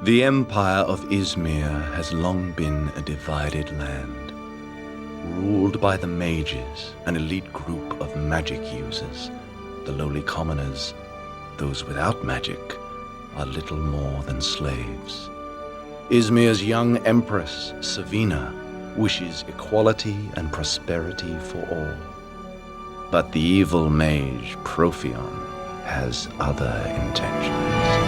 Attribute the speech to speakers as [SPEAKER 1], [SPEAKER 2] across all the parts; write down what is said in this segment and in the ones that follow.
[SPEAKER 1] The Empire of Izmir has long been a divided land, ruled by the mages, an elite group of magic users. The lowly commoners, those without magic, are little more than slaves. Izmir's young empress, Savina, wishes equality and prosperity for all. But the evil mage, Profion, has other intentions.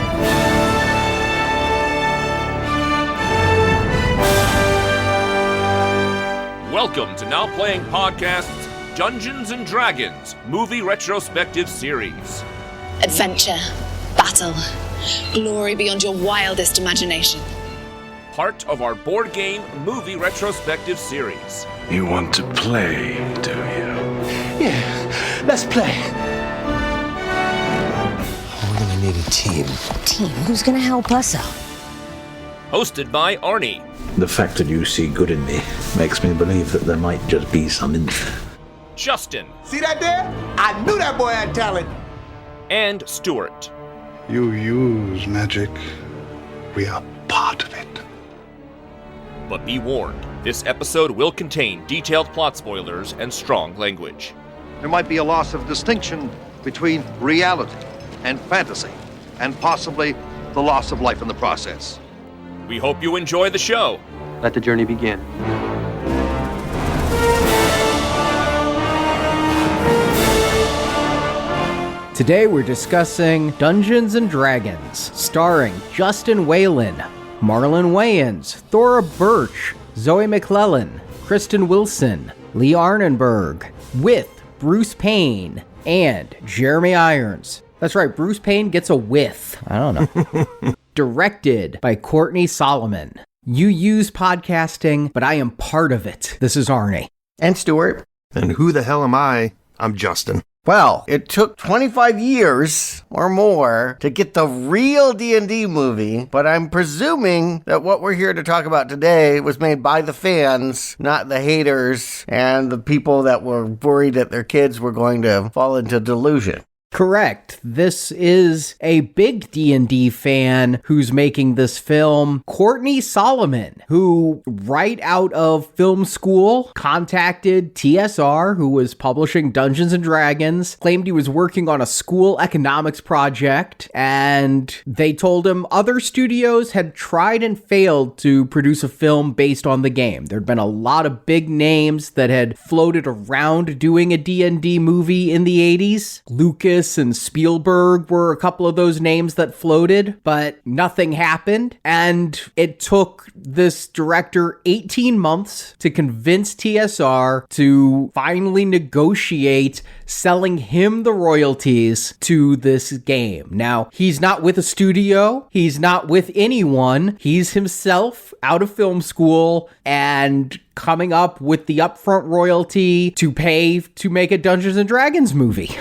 [SPEAKER 2] Welcome to Now Playing Podcast's Dungeons & Dragons Movie Retrospective Series.
[SPEAKER 3] Adventure, battle, glory beyond your wildest imagination.
[SPEAKER 2] Part of our board game movie retrospective series.
[SPEAKER 4] You want to play, do you?
[SPEAKER 5] Yeah, let's play.
[SPEAKER 6] We're gonna need a team.
[SPEAKER 7] Team? Who's gonna help us out?
[SPEAKER 2] Hosted by Arnie.
[SPEAKER 4] The fact that you see good in me makes me believe that there might just be some in there.
[SPEAKER 2] Justin.
[SPEAKER 5] See that there? I knew that boy had talent.
[SPEAKER 2] And Stuart.
[SPEAKER 8] You use magic. We are part of it.
[SPEAKER 2] But be warned, this episode will contain detailed plot spoilers and strong language.
[SPEAKER 9] There might be a loss of distinction between reality and fantasy, and possibly the loss of life in the process.
[SPEAKER 2] We hope you enjoy the show.
[SPEAKER 10] Let the journey begin.
[SPEAKER 11] Today we're discussing Dungeons & Dragons, starring Justin Whalin, Marlon Wayans, Thora Birch, Zoe McClellan, Kristen Wilson, Lee Arnenberg, with Bruce Payne and Jeremy Irons. That's right, Bruce Payne gets a whiff. I don't know. Directed by Courtney Solomon. You use podcasting, but I am part of it. This is Arnie.
[SPEAKER 6] And Stuart.
[SPEAKER 12] And who the hell am I? I'm Justin.
[SPEAKER 6] Well, it took 25 years or more to get the real D&D movie, but I'm presuming that what we're here to talk about today was made by the fans, not the haters and the people that were worried that their kids were going to fall into delusion.
[SPEAKER 11] Correct. This is a big D&D fan who's making this film, Courtney Solomon, who right out of film school contacted TSR, who was publishing Dungeons & Dragons, claimed he was working on a school economics project, and they told him other studios had tried and failed to produce a film based on the game. There'd been a lot of big names that had floated around doing a D&D movie in the 80s. Lucas and Spielberg were a couple of those names that floated, but nothing happened. And it took this director 18 months to convince TSR to finally negotiate selling him the royalties to this game. Now, he's not with a studio. He's not with anyone. He's himself out of film school and coming up with the upfront royalty to pay to make a Dungeons & Dragons movie.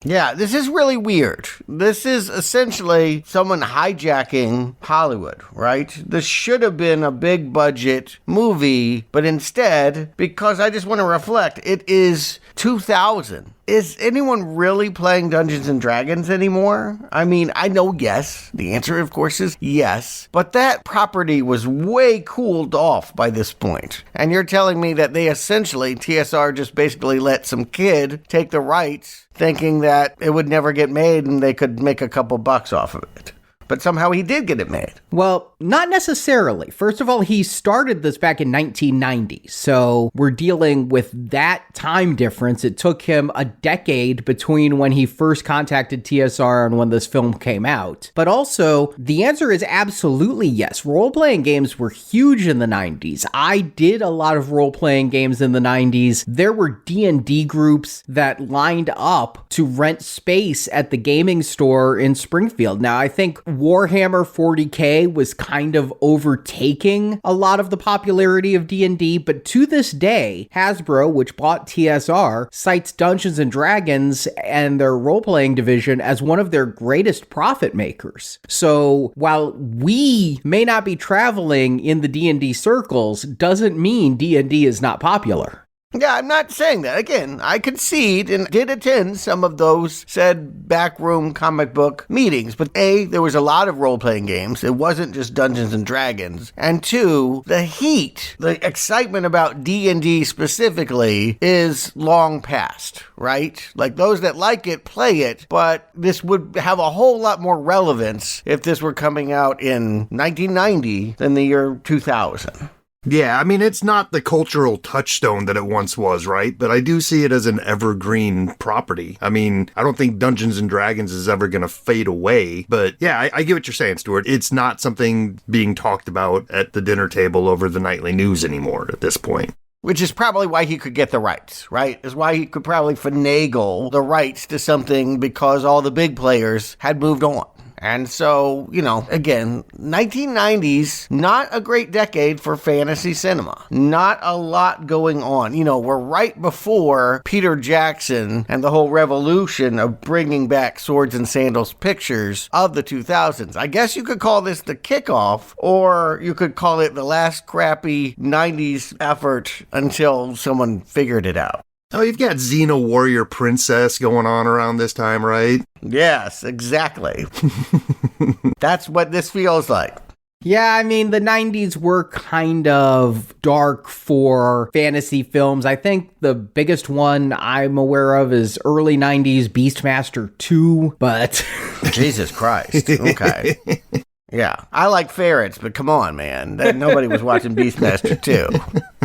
[SPEAKER 6] Yeah, this is really weird. This is essentially someone hijacking Hollywood, right? This should have been a big budget movie, but instead, because I just want to reflect, it is 2000. Is anyone really playing Dungeons & Dragons anymore? I mean, I know yes. The answer, of course, is yes. But that property was way cooled off by this point. And you're telling me that they essentially, TSR just basically let some kid take the rights, thinking that it would never get made and they could make a couple bucks off of it. But somehow he did get it made.
[SPEAKER 11] Well, not necessarily. First of all, he started this back in 1990. So we're dealing with that time difference. It took him a decade between when he first contacted TSR and when this film came out. But also, the answer is absolutely yes. Role-playing games were huge in the 90s. I did a lot of role-playing games in the 90s. There were D&D groups that lined up to rent space at the gaming store in Springfield. Now, I think Warhammer 40K was kind of overtaking a lot of the popularity of D&D, but to this day, Hasbro, which bought TSR, cites Dungeons & Dragons and their role-playing division as one of their greatest profit makers. So while we may not be traveling in the D&D circles, doesn't mean D&D is not popular.
[SPEAKER 6] Yeah, I'm not saying that. Again, I concede and did attend some of those said backroom comic book meetings. But A, there was a lot of role-playing games. It wasn't just Dungeons and Dragons. And two, the heat, the excitement about D&D specifically is long past, right? Like those that like it, play it. But this would have a whole lot more relevance if this were coming out in 1990 than the year 2000.
[SPEAKER 12] Yeah, I mean, it's not the cultural touchstone that it once was, right? But I do see it as an evergreen property. I mean, I don't think Dungeons and Dragons is ever going to fade away. But yeah, I get what you're saying, Stuart. It's not something being talked about at the dinner table over the nightly news anymore at this point.
[SPEAKER 6] Which is probably why he could get the rights, right? Is why he could probably finagle the rights to something because all the big players had moved on. And so, again, 1990s, not a great decade for fantasy cinema. Not a lot going on. We're right before Peter Jackson and the whole revolution of bringing back Swords and Sandals pictures of the 2000s. I guess you could call this the kickoff, or you could call it the last crappy 90s effort until someone figured it out.
[SPEAKER 12] Oh, you've got Xena Warrior Princess going on around this time, right?
[SPEAKER 6] Yes, exactly. That's what this feels like.
[SPEAKER 11] Yeah, I mean, the 90s were kind of dark for fantasy films. I think the biggest one I'm aware of is early 90s Beastmaster 2, but...
[SPEAKER 6] Jesus Christ. Okay. Yeah, I like ferrets, but come on, man. Nobody was watching Beastmaster 2.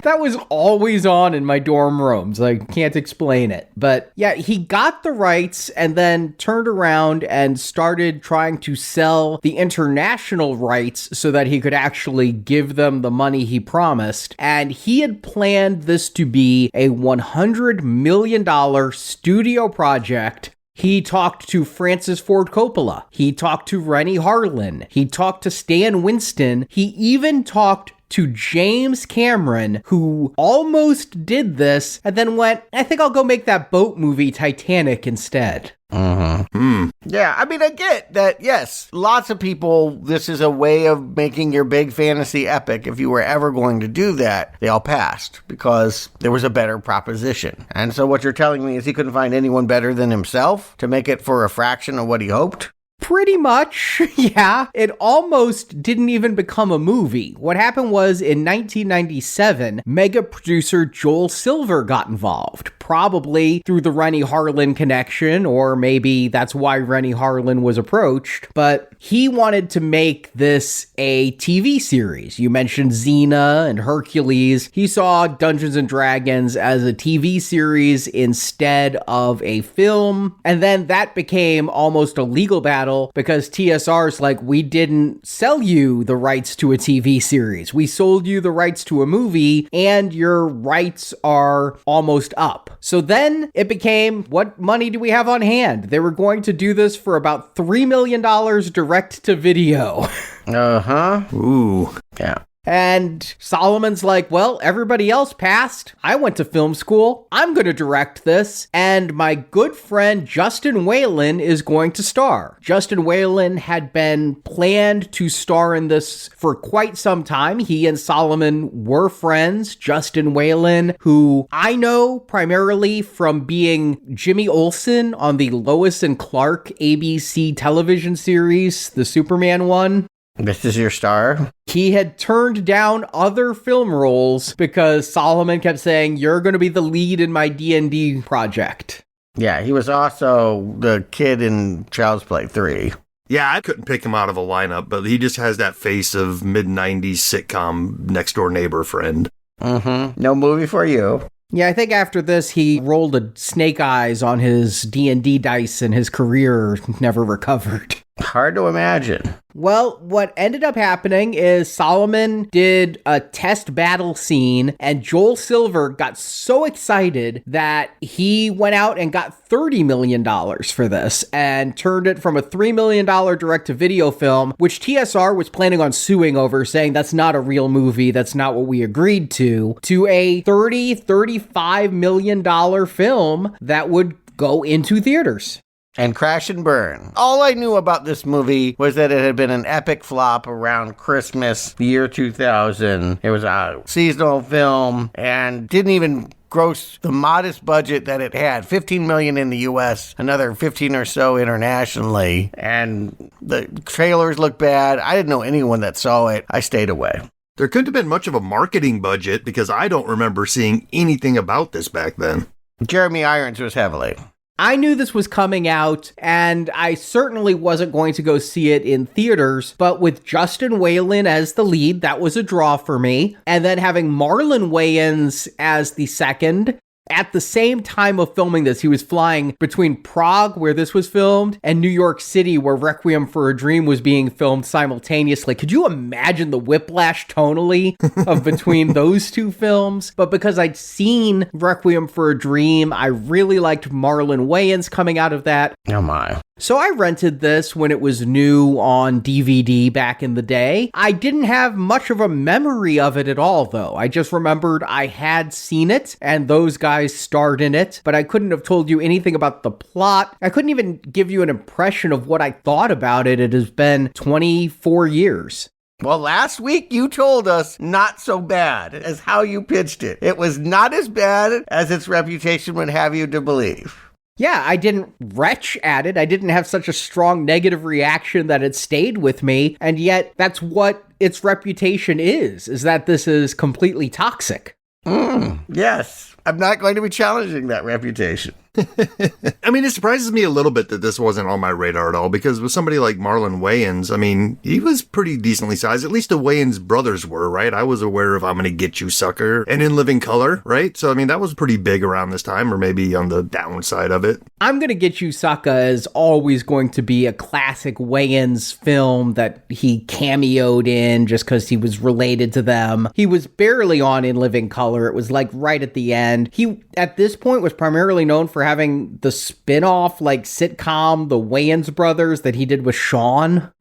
[SPEAKER 11] That was always on in my dorm rooms. I can't explain it. But yeah, he got the rights and then turned around and started trying to sell the international rights so that he could actually give them the money he promised. And he had planned this to be a $100 million studio project. He talked to Francis Ford Coppola. He talked to Rennie Harlin. He talked to Stan Winston. He even talked to James Cameron, who almost did this and then went, I think I'll go make that boat movie Titanic instead.
[SPEAKER 6] Yeah, I mean, I get that, yes, lots of people, this is a way of making your big fantasy epic. If you were ever going to do that, they all passed because there was a better proposition. And so what you're telling me is he couldn't find anyone better than himself to make it for a fraction of what he hoped?
[SPEAKER 11] Pretty much, yeah. It almost didn't even become a movie. What happened was, in 1997, mega producer Joel Silver got involved, probably through the Rennie Harlin connection, or maybe that's why Rennie Harlin was approached, but he wanted to make this a TV series. You mentioned Xena and Hercules. He saw Dungeons and Dragons as a TV series instead of a film, and then that became almost a legal battle because TSR's like, we didn't sell you the rights to a TV series. We sold you the rights to a movie, and your rights are almost up. So then it became, what money do we have on hand? They were going to do this for about $3 million direct to video.
[SPEAKER 12] Ooh.
[SPEAKER 6] Yeah.
[SPEAKER 11] And Solomon's like, well, everybody else passed. I went to film school. I'm going to direct this. And my good friend Justin Whalin is going to star. Justin Whalin had been planned to star in this for quite some time. He and Solomon were friends. Justin Whalin, who I know primarily from being Jimmy Olsen on the Lois and Clark ABC television series, the Superman one.
[SPEAKER 6] This is your star?
[SPEAKER 11] He had turned down other film roles because Solomon kept saying, you're going to be the lead in my D&D project.
[SPEAKER 6] Yeah, he was also the kid in Child's Play 3.
[SPEAKER 12] Yeah, I couldn't pick him out of a lineup, but he just has that face of mid-90s sitcom next-door neighbor friend.
[SPEAKER 6] No movie for you.
[SPEAKER 11] Yeah, I think after this, he rolled a snake eyes on his D&D dice and his career never recovered.
[SPEAKER 6] Hard to imagine.
[SPEAKER 11] Well, what ended up happening is Solomon did a test battle scene, and Joel Silver got so excited that he went out and got $30 million for this and turned it from a $3 million direct-to-video film, which TSR was planning on suing over, saying that's not a real movie, that's not what we agreed to a $35 million film that would go into theaters.
[SPEAKER 6] And crash and burn. All I knew about this movie was that it had been an epic flop around Christmas, the year 2000. It was a seasonal film and didn't even grossed the modest budget that it had, $15 million in the U.S., another 15 or so internationally, and the trailers look bad. I didn't know anyone that saw it. I stayed away.
[SPEAKER 12] There couldn't have been much of a marketing budget because I don't remember seeing anything about this back then.
[SPEAKER 6] Jeremy Irons was heavily.
[SPEAKER 11] I knew this was coming out, and I certainly wasn't going to go see it in theaters, but with Justin Whalin as the lead, that was a draw for me. And then having Marlon Wayans as the second. At the same time of filming this, he was flying between Prague, where this was filmed, and New York City, where Requiem for a Dream was being filmed simultaneously. Could you imagine the whiplash tonally of between those two films? But because I'd seen Requiem for a Dream, I really liked Marlon Wayans coming out of that.
[SPEAKER 6] Oh my.
[SPEAKER 11] So I rented this when it was new on DVD back in the day. I didn't have much of a memory of it at all, though. I just remembered I had seen it, and those guys starred in it, but I couldn't have told you anything about the plot. I couldn't even give you an impression of what I thought about it. It has been 24 years.
[SPEAKER 6] Well, last week you told us not so bad as how you pitched it. It was not as bad as its reputation would have you to believe.
[SPEAKER 11] Yeah, I didn't retch at it. I didn't have such a strong negative reaction that it stayed with me. And yet that's what its reputation is that this is completely toxic.
[SPEAKER 6] Yes. I'm not going to be challenging that reputation.
[SPEAKER 12] I mean, it surprises me a little bit that this wasn't on my radar at all, because with somebody like Marlon Wayans, I mean, he was pretty decently sized. At least the Wayans brothers were, right? I was aware of I'm Gonna Get You, Sucker, and In Living Color, right? So, I mean, that was pretty big around this time, or maybe on the downside of it.
[SPEAKER 11] I'm Gonna Get You, Sucker is always going to be a classic Wayans film that he cameoed in just because he was related to them. He was barely on In Living Color. It was like right at the end. He, at this point, was primarily known for having the spin-off like sitcom The Wayans Brothers that he did with Sean.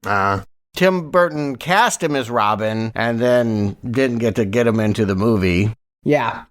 [SPEAKER 6] Tim Burton cast him as Robin and then didn't get him into the movie.
[SPEAKER 11] Yeah.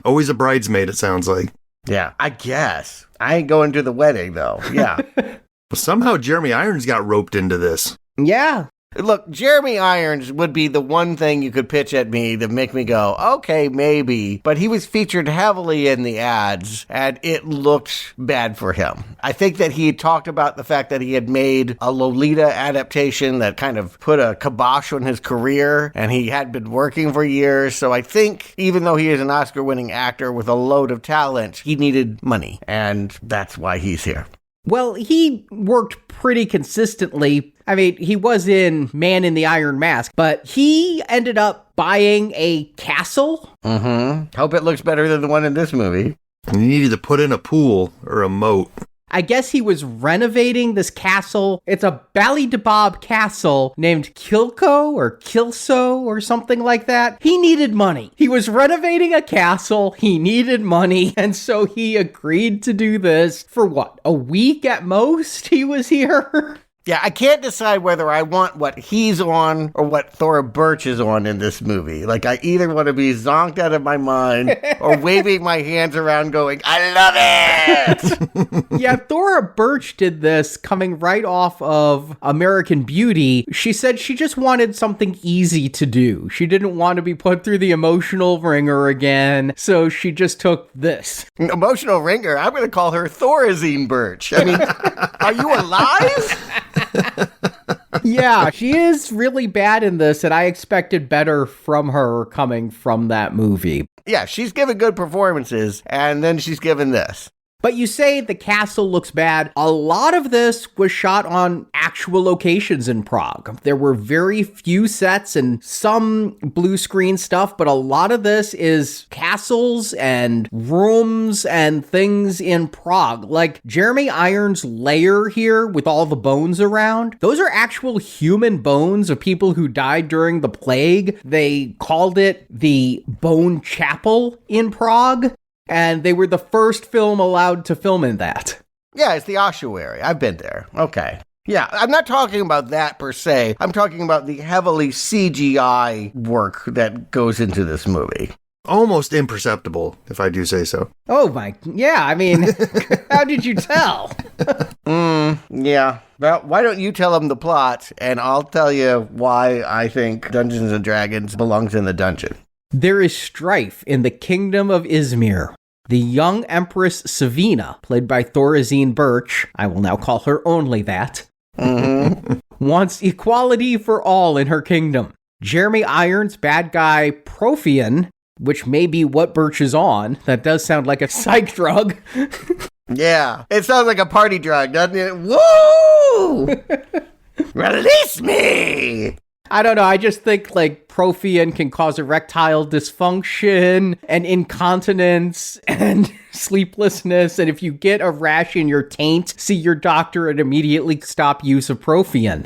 [SPEAKER 12] Always a bridesmaid, it sounds like.
[SPEAKER 6] Yeah, I guess. I ain't going to the wedding though. Yeah.
[SPEAKER 12] But somehow Jeremy Irons got roped into this.
[SPEAKER 11] Yeah.
[SPEAKER 6] Look, Jeremy Irons would be the one thing you could pitch at me to make me go, okay, maybe. But he was featured heavily in the ads, and it looked bad for him. I think that he had talked about the fact that he had made a Lolita adaptation that kind of put a kibosh on his career, and he had been working for years. So I think, even though he is an Oscar-winning actor with a load of talent, he needed money, and that's why he's here.
[SPEAKER 11] Well, he worked pretty consistently. I mean, he was in Man in the Iron Mask, but he ended up buying a castle.
[SPEAKER 6] Hope it looks better than the one in this movie.
[SPEAKER 12] You needed to put in a pool or a moat.
[SPEAKER 11] I guess he was renovating this castle. It's a Ballydebob castle named Kilco or Kilso or something like that. He needed money. He was renovating a castle. He needed money. And so he agreed to do this for what? A week at most he was here?
[SPEAKER 6] Yeah, I can't decide whether I want what he's on or what Thora Birch is on in this movie. Like, I either want to be zonked out of my mind or waving my hands around going, I love it!
[SPEAKER 11] Yeah, Thora Birch did this coming right off of American Beauty. She said she just wanted something easy to do. She didn't want to be put through the emotional ringer again, so she just took this.
[SPEAKER 6] Emotional ringer? I'm going to call her Thorazine Birch. I mean, are you alive?
[SPEAKER 11] Yeah, she is really bad in this, and I expected better from her coming from that movie.
[SPEAKER 6] Yeah, she's given good performances, and then she's given this.
[SPEAKER 11] But you say the castle looks bad. A lot of this was shot on actual locations in Prague. There were very few sets and some blue screen stuff, but a lot of this is castles and rooms and things in Prague. Like Jeremy Irons' lair here with all the bones around, those are actual human bones of people who died during the plague. They called it the Bone Chapel in Prague. And they were the first film allowed to film in that.
[SPEAKER 6] Yeah, it's the ossuary. I've been there. Okay. Yeah, I'm not talking about that per se. I'm talking about the heavily CGI work that goes into this movie.
[SPEAKER 12] Almost imperceptible, if I do say so.
[SPEAKER 11] Oh my, yeah, I mean, how did you tell?
[SPEAKER 6] Yeah. Well, why don't you tell them the plot, and I'll tell you why I think Dungeons & Dragons belongs in the dungeon.
[SPEAKER 11] There is strife in the kingdom of Izmir. The young Empress Savina, played by Thora Birch, I will now call her only that, wants equality for all in her kingdom. Jeremy Irons' bad guy Profian, which may be what Birch is on, that does sound like a psych drug.
[SPEAKER 6] Yeah, it sounds like a party drug, doesn't it? Woo! Release me!
[SPEAKER 11] I don't know, I just think like Profian can cause erectile dysfunction and incontinence and sleeplessness, and if you get a rash in your taint, see your doctor and immediately stop use of Profian.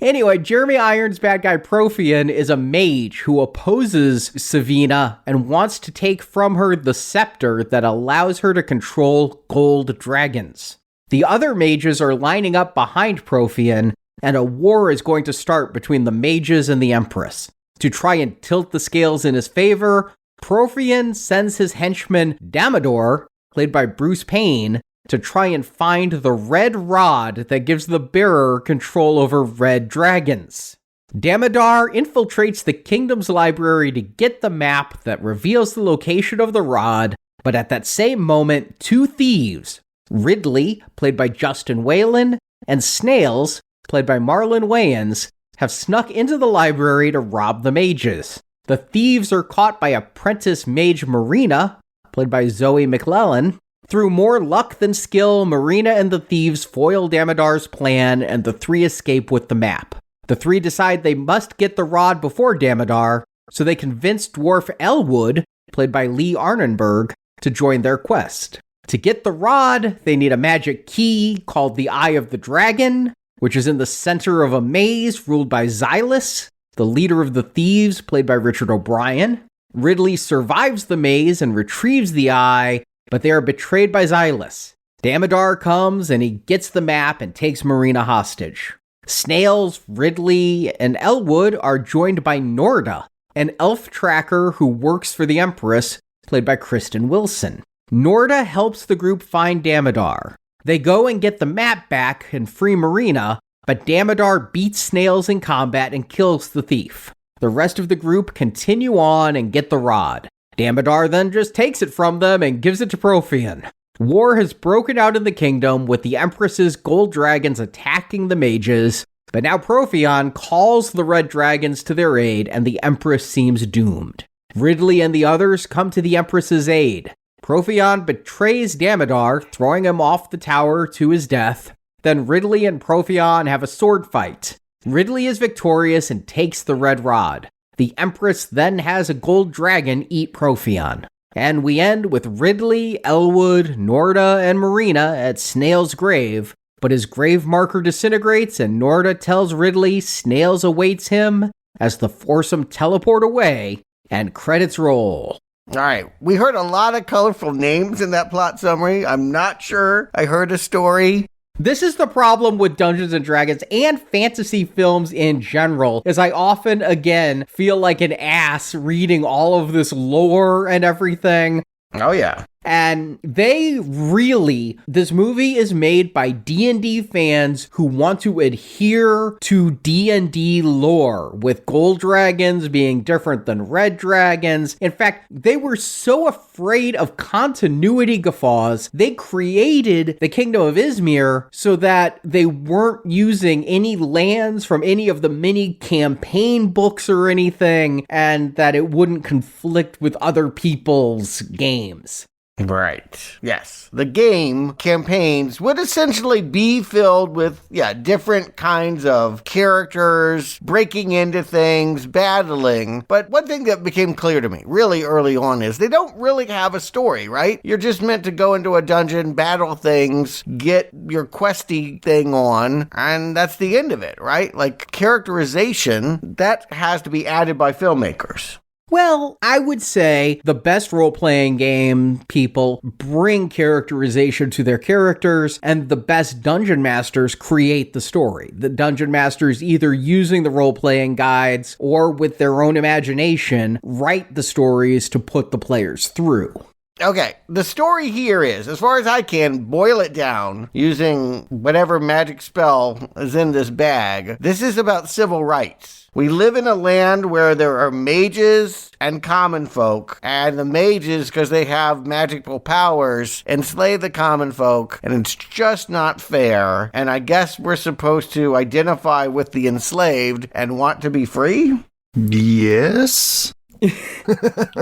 [SPEAKER 11] Anyway, Jeremy Irons' bad guy Profian is a mage who opposes Savina and wants to take from her the scepter that allows her to control gold dragons. The other mages are lining up behind Profian, and a war is going to start between the mages and the Empress. To try and tilt the scales in his favor, Profian sends his henchman Damodar, played by Bruce Payne, to try and find the red rod that gives the bearer control over red dragons. Damodar infiltrates the kingdom's library to get the map that reveals the location of the rod, but at that same moment, two thieves, Ridley, played by Justin Whalin, and Snails, played by Marlon Wayans, have snuck into the library to rob the mages. The thieves are caught by apprentice mage Marina, played by Zoe McClellan. Through more luck than skill, Marina and the thieves foil Damodar's plan, and the three escape with the map. The three decide they must get the rod before Damodar, so they convince dwarf Elwood, played by Lee Arnenberg, to join their quest. To get the rod, they need a magic key called the Eye of the Dragon, which is in the center of a maze ruled by Xylus, the leader of the thieves, played by Richard O'Brien. Ridley survives the maze and retrieves the eye, but they are betrayed by Xylus. Damodar comes and he gets the map and takes Marina hostage. Snails, Ridley, and Elwood are joined by Norda, an elf tracker who works for the Empress, played by Kristen Wilson. Norda helps the group find Damodar. They go and get the map back and free Marina, but Damodar beats Snails in combat and kills the thief. The rest of the group continue on and get the rod. Damodar then just takes it from them and gives it to Profian. War has broken out in the kingdom, with the Empress's gold dragons attacking the mages, but now Profian calls the red dragons to their aid and the Empress seems doomed. Ridley and the others come to the Empress's aid. Profian betrays Damodar, throwing him off the tower to his death. Then Ridley and Profian have a sword fight. Ridley is victorious and takes the red rod. The Empress then has a gold dragon eat Profian. And we end with Ridley, Elwood, Norda, and Marina at Snails' grave, but his grave marker disintegrates and Norda tells Ridley Snails awaits him as the foursome teleport away, and credits roll.
[SPEAKER 6] All right, we heard a lot of colorful names in that plot summary. I'm not sure I heard a story.
[SPEAKER 11] This is the problem with Dungeons & Dragons and fantasy films in general, is I often, again, feel like an ass reading all of this lore and everything.
[SPEAKER 6] Oh, yeah.
[SPEAKER 11] And this movie is made by D&D fans who want to adhere to D&D lore, with gold dragons being different than red dragons. In fact, they were so afraid of continuity guffaws, they created the Kingdom of Izmir so that they weren't using any lands from any of the mini campaign books or anything, and that it wouldn't conflict with other people's games.
[SPEAKER 6] Right. Yes. The game campaigns would essentially be filled with, different kinds of characters, breaking into things, battling. But one thing that became clear to me really early on is they don't really have a story, right? You're just meant to go into a dungeon, battle things, get your questy thing on, and that's the end of it, right? Like characterization, that has to be added by filmmakers.
[SPEAKER 11] Well, I would say the best role-playing game people bring characterization to their characters, and the best dungeon masters create the story. The dungeon masters, either using the role-playing guides or with their own imagination, write the stories to put the players through.
[SPEAKER 6] Okay, the story here is, as far as I can boil it down using whatever magic spell is in this bag, this is about civil rights. We live in a land where there are mages and common folk, and the mages, because they have magical powers, enslave the common folk, and it's just not fair. And I guess we're supposed to identify with the enslaved and want to be free?
[SPEAKER 12] Yes.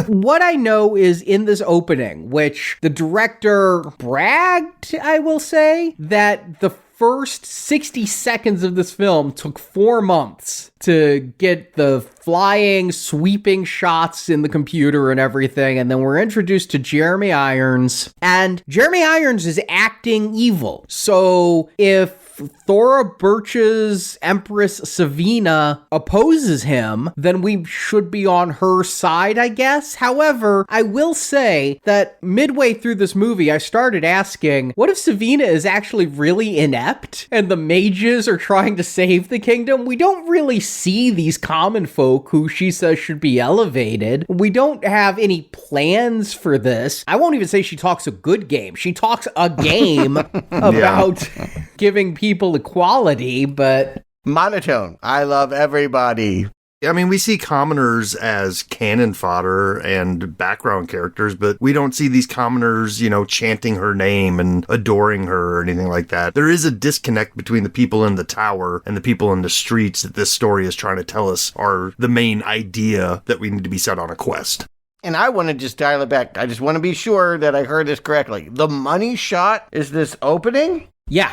[SPEAKER 11] What I know is in this opening, which the director bragged, I will say, that the first 60 seconds of this film took 4 months to get the flying, sweeping shots in the computer and everything. And then we're introduced to Jeremy Irons, and Jeremy Irons is acting evil. So if Thora Birch's Empress Savina opposes him, then we should be on her side, I guess. However, I will say that midway through this movie, I started asking, what if Savina is actually really inept and the mages are trying to save the kingdom? We don't really see these common folk who she says should be elevated. We don't have any plans for this. I won't even say she talks a good game. She talks a game about giving people equality, but
[SPEAKER 6] monotone. I love everybody.
[SPEAKER 12] I mean, we see commoners as cannon fodder and background characters, but we don't see these commoners, chanting her name and adoring her or anything like that. There is a disconnect between the people in the tower and the people in the streets that this story is trying to tell us are the main idea that we need to be set on a quest.
[SPEAKER 6] And I want to just dial it back. I just want to be sure that I heard this correctly. The money shot is this opening?
[SPEAKER 11] Yeah.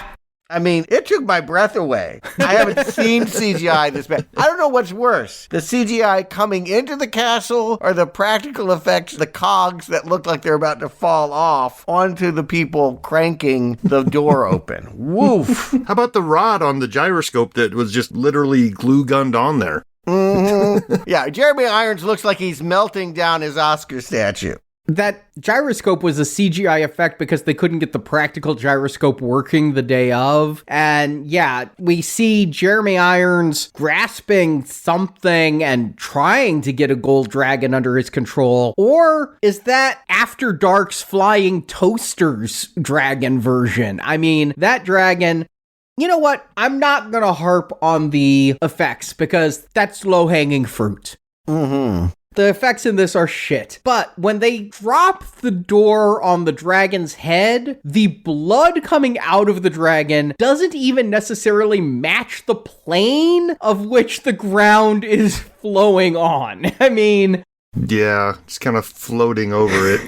[SPEAKER 6] I mean, it took my breath away. I haven't seen CGI this bad. I don't know what's worse, the CGI coming into the castle or the practical effects, the cogs that look like they're about to fall off onto the people cranking the door open. Woof.
[SPEAKER 12] How about the rod on the gyroscope that was just literally glue gunned on there?
[SPEAKER 6] Mm-hmm. Yeah, Jeremy Irons looks like he's melting down his Oscar statue.
[SPEAKER 11] That gyroscope was a CGI effect because they couldn't get the practical gyroscope working the day of. And yeah, we see Jeremy Irons grasping something and trying to get a gold dragon under his control. Or is that After Dark's Flying Toasters dragon version? I mean, that dragon... You know what? I'm not gonna harp on the effects because that's low-hanging fruit.
[SPEAKER 6] Mm-hmm.
[SPEAKER 11] The effects in this are shit. But when they drop the door on the dragon's head, the blood coming out of the dragon doesn't even necessarily match the plane of which the ground is flowing on. I mean...
[SPEAKER 12] Yeah, it's kind of floating over it.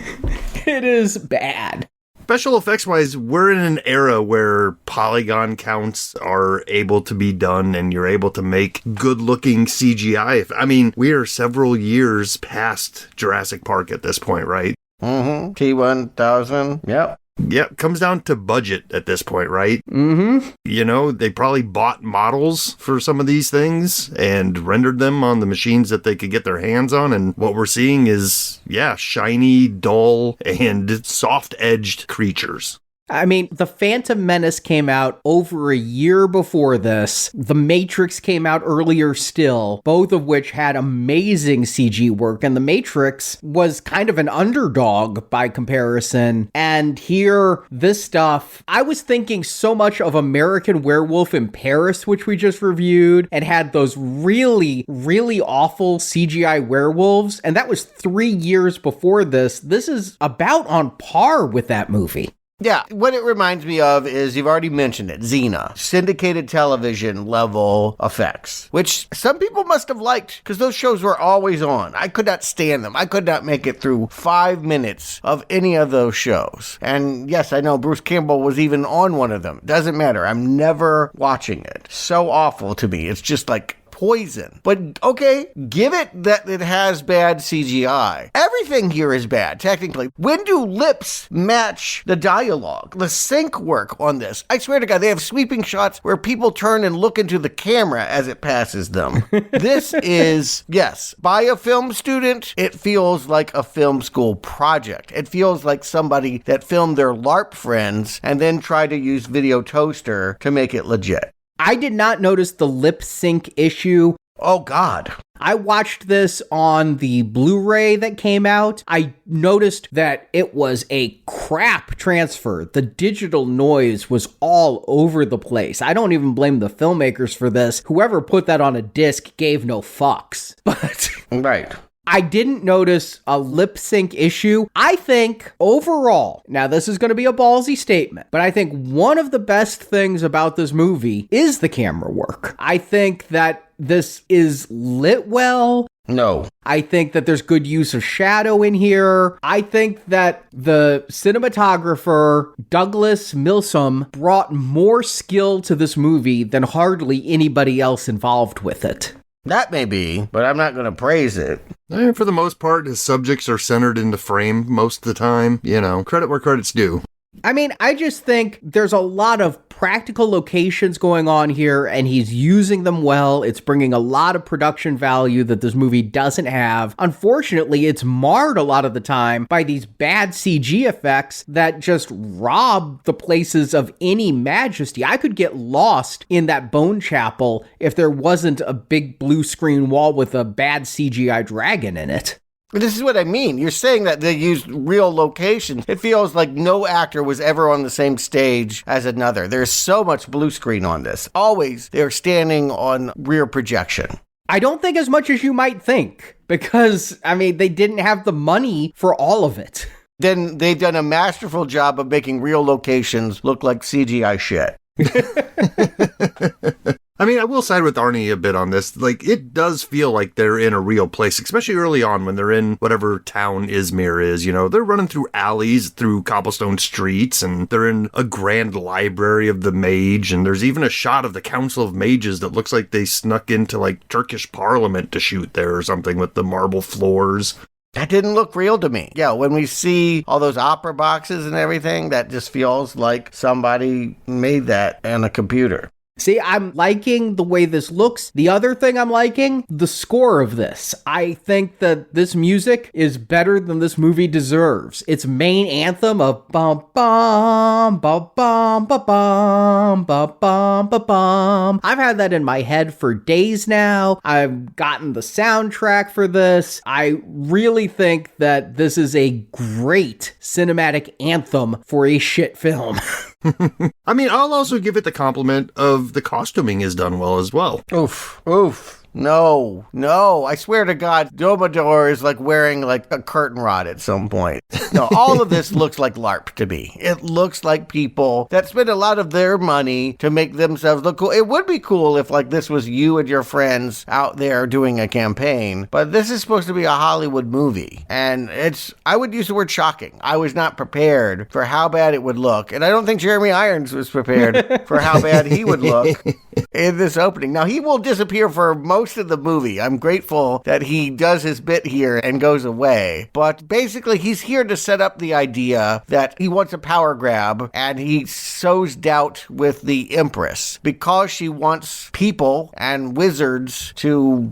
[SPEAKER 11] It is bad.
[SPEAKER 12] Special effects wise, we're in an era where polygon counts are able to be done and you're able to make good looking CGI. I mean, we are several years past Jurassic Park at this point, right?
[SPEAKER 6] Mm-hmm. T-1000. Yep.
[SPEAKER 12] Yeah, it comes down to budget at this point, right?
[SPEAKER 11] Mm-hmm.
[SPEAKER 12] They probably bought models for some of these things and rendered them on the machines that they could get their hands on. And what we're seeing is, shiny, dull, and soft-edged creatures.
[SPEAKER 11] I mean, The Phantom Menace came out over a year before this. The Matrix came out earlier still, both of which had amazing CG work, and The Matrix was kind of an underdog by comparison. And here, this stuff, I was thinking so much of American Werewolf in Paris, which we just reviewed, and had those really, really awful CGI werewolves, and that was 3 years before this. This is about on par with that movie.
[SPEAKER 6] Yeah, what it reminds me of is, you've already mentioned it, Xena. Syndicated television level effects, which some people must have liked because those shows were always on. I could not stand them. I could not make it through 5 minutes of any of those shows. And yes, I know Bruce Campbell was even on one of them. Doesn't matter. I'm never watching it. So awful to me. It's just like poison. But okay, give it that it has bad CGI. Everything here is bad, technically. When do lips match the dialogue? The sync work on this. I swear to God, they have sweeping shots where people turn and look into the camera as it passes them. This is, yes, by a film student, it feels like a film school project. It feels like somebody that filmed their LARP friends and then tried to use Video Toaster to make it legit.
[SPEAKER 11] I did not notice the lip sync issue
[SPEAKER 6] Oh, God.
[SPEAKER 11] I watched this on the Blu-ray that came out. I noticed that it was a crap transfer. The digital noise was all over the place. I don't even blame the filmmakers for this. Whoever put that on a disc gave no fucks. But
[SPEAKER 6] right.
[SPEAKER 11] I didn't notice a lip sync issue. I think overall, now this is going to be a ballsy statement, but I think one of the best things about this movie is the camera work. I think that this is lit well.
[SPEAKER 6] No.
[SPEAKER 11] I think that there's good use of shadow in here. I think that the cinematographer, Douglas Milsom, brought more skill to this movie than hardly anybody else involved with it.
[SPEAKER 6] That may be, but I'm not going to praise it.
[SPEAKER 12] For the most part, his subjects are centered in the frame most of the time. You know, credit where credit's due.
[SPEAKER 11] I mean, I just think there's a lot of practical locations going on here, and he's using them well. It's bringing a lot of production value that this movie doesn't have. Unfortunately, it's marred a lot of the time by these bad CG effects that just rob the places of any majesty. I could get lost in that bone chapel if there wasn't a big blue screen wall with a bad CGI dragon in it.
[SPEAKER 6] This is what I mean. You're saying that they used real locations. It feels like no actor was ever on the same stage as another. There's so much blue screen on this. Always they're standing on rear projection.
[SPEAKER 11] I don't think as much as you might think, because, I mean, they didn't have the money for all of it.
[SPEAKER 6] Then they've done a masterful job of making real locations look like CGI shit.
[SPEAKER 12] I mean, I will side with Arnie a bit on this. Like, it does feel like they're in a real place, especially early on when they're in whatever town Izmir is, you know. They're running through alleys, through cobblestone streets, and they're in a grand library of the mage, and there's even a shot of the Council of Mages that looks like they snuck into, like, Turkish Parliament to shoot there or something with the marble floors.
[SPEAKER 6] That didn't look real to me. Yeah, when we see all those opera boxes and everything, that just feels like somebody made that on a computer.
[SPEAKER 11] See, I'm liking the way this looks. The other thing I'm liking, the score of this. I think that this music is better than this movie deserves. Its main anthem of bum bum bum bum bum bum bum bum bum bum. I've had that in my head for days now. I've gotten the soundtrack for this. I really think that this is a great cinematic anthem for a shit film.
[SPEAKER 12] I mean, I'll also give it the compliment of the costuming is done well as well.
[SPEAKER 6] Oof. No. I swear to God, Domodor is like wearing like a curtain rod at some point. No, all of this looks like LARP to me. It looks like people that spend a lot of their money to make themselves look cool. It would be cool if like this was you and your friends out there doing a campaign, but this is supposed to be a Hollywood movie. And I would use the word shocking. I was not prepared for how bad it would look. And I don't think Jeremy Irons was prepared for how bad he would look in this opening. Now, he will disappear for most of the movie. I'm grateful that he does his bit here and goes away. But basically, he's here to set up the idea that he wants a power grab, and he sows doubt with the empress because she wants people and wizards to,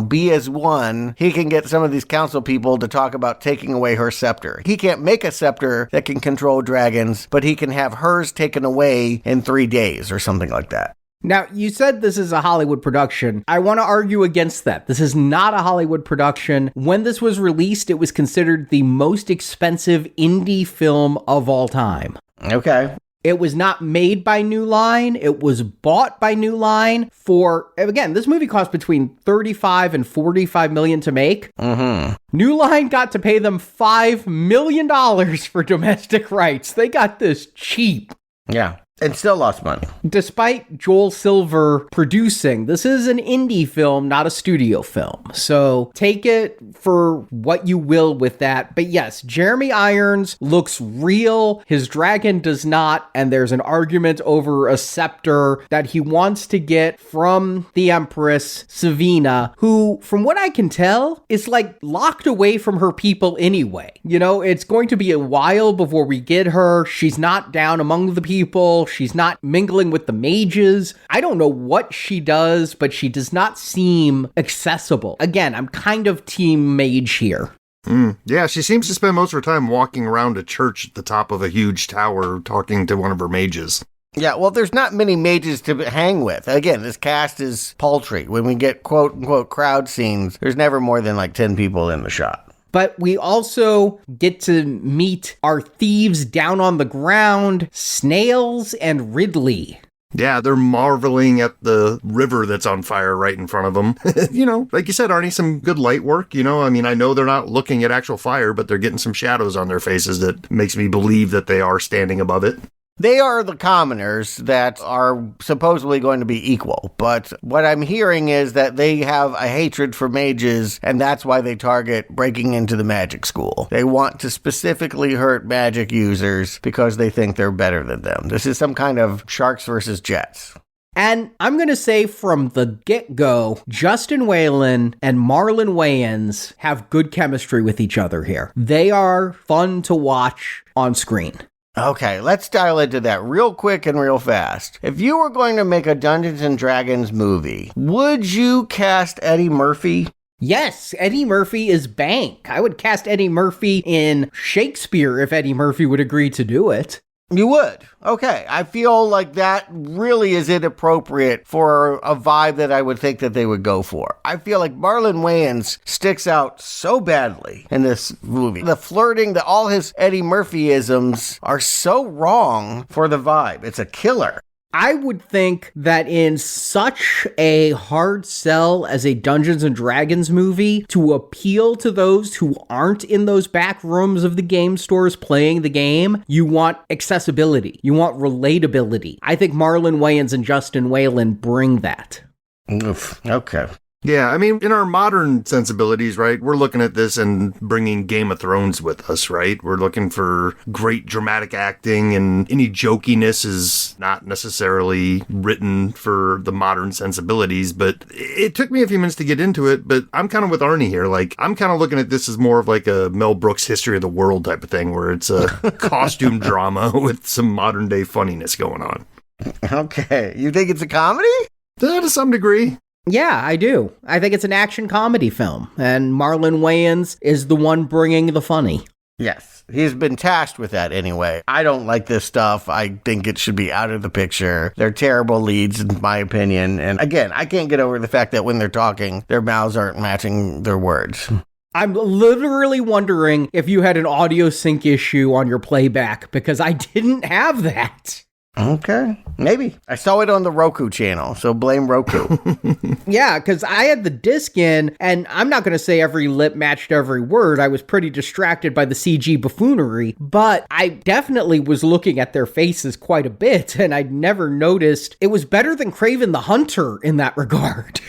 [SPEAKER 6] be as one. He can get some of these council people to talk about taking away her scepter. He can't make a scepter that can control dragons, but he can have hers taken away in 3 days or something like that.
[SPEAKER 11] Now, you said this is a Hollywood production. I want to argue against that. This is not a Hollywood production. When this was released, it was considered the most expensive indie film of all time.
[SPEAKER 6] Okay.
[SPEAKER 11] It was not made by New Line. It was bought by New Line for, again, this movie cost between $35 and $45 million to make.
[SPEAKER 6] Mm-hmm.
[SPEAKER 11] New Line got to pay them $5 million for domestic rights. They got this cheap.
[SPEAKER 6] Yeah. And still lost money.
[SPEAKER 11] Despite Joel Silver producing, this is an indie film, not a studio film. So take it for what you will with that. But yes, Jeremy Irons looks real. His dragon does not. And there's an argument over a scepter that he wants to get from the Empress, Savina, who, from what I can tell, is like locked away from her people anyway. It's going to be a while before we get her. She's not down among the people. She's not mingling with the mages. I don't know what she does, but she does not seem accessible. Again, I'm kind of team mage here.
[SPEAKER 12] Yeah, she seems to spend most of her time walking around a church at the top of a huge tower talking to one of her mages.
[SPEAKER 6] Yeah, well, there's not many mages to hang with. Again, this cast is paltry. When we get quote-unquote crowd scenes, there's never more than like 10 people in the shot.
[SPEAKER 11] But we also get to meet our thieves down on the ground, Snails and Ridley.
[SPEAKER 12] Yeah, they're marveling at the river that's on fire right in front of them. Like you said, Arnie, some good light work, I mean, I know they're not looking at actual fire, but they're getting some shadows on their faces that makes me believe that they are standing above it.
[SPEAKER 6] They are the commoners that are supposedly going to be equal, but what I'm hearing is that they have a hatred for mages, and that's why they target breaking into the magic school. They want to specifically hurt magic users because they think they're better than them. This is some kind of sharks versus jets.
[SPEAKER 11] And I'm going to say from the get-go, Justin Whalin and Marlon Wayans have good chemistry with each other here. They are fun to watch on screen.
[SPEAKER 6] Okay, let's dial into that real quick and real fast. If you were going to make a Dungeons & Dragons movie, would you cast Eddie Murphy?
[SPEAKER 11] Yes, Eddie Murphy is bank. I would cast Eddie Murphy in Shakespeare if Eddie Murphy would agree to do it.
[SPEAKER 6] You would? Okay. I feel like that really is inappropriate for a vibe that I would think that they would go for. I feel like Marlon Wayans sticks out so badly in this movie. The flirting, all his Eddie Murphy-isms are so wrong for the vibe. It's a killer.
[SPEAKER 11] I would think that in such a hard sell as a Dungeons & Dragons movie, to appeal to those who aren't in those back rooms of the game stores playing the game, you want accessibility. You want relatability. I think Marlon Wayans and Justin Whalin bring that.
[SPEAKER 6] Oof. Okay.
[SPEAKER 12] Yeah, I mean, in our modern sensibilities, right, we're looking at this and bringing Game of Thrones with us, right? We're looking for great dramatic acting, and any jokiness is not necessarily written for the modern sensibilities, but it took me a few minutes to get into it, but I'm kind of with Arnie here. Like, I'm kind of looking at this as more of like a Mel Brooks History of the World type of thing, where it's a costume drama with some modern day funniness going on.
[SPEAKER 6] Okay. You think it's a comedy?
[SPEAKER 12] To some degree.
[SPEAKER 11] Yeah, I do. I think it's an action comedy film, and Marlon Wayans is the one bringing the funny.
[SPEAKER 6] Yes, he's been tasked with that anyway. I don't like this stuff. I think it should be out of the picture. They're terrible leads, in my opinion. And again, I can't get over the fact that when they're talking, their mouths aren't matching their words.
[SPEAKER 11] I'm literally wondering if you had an audio sync issue on your playback, because I didn't have that.
[SPEAKER 6] Okay, maybe. I saw it on the Roku channel, so blame Roku.
[SPEAKER 11] Yeah, because I had the disc in, and I'm not going to say every lip matched every word. I was pretty distracted by the CG buffoonery, but I definitely was looking at their faces quite a bit, and I'd never noticed. It was better than Kraven the Hunter in that regard.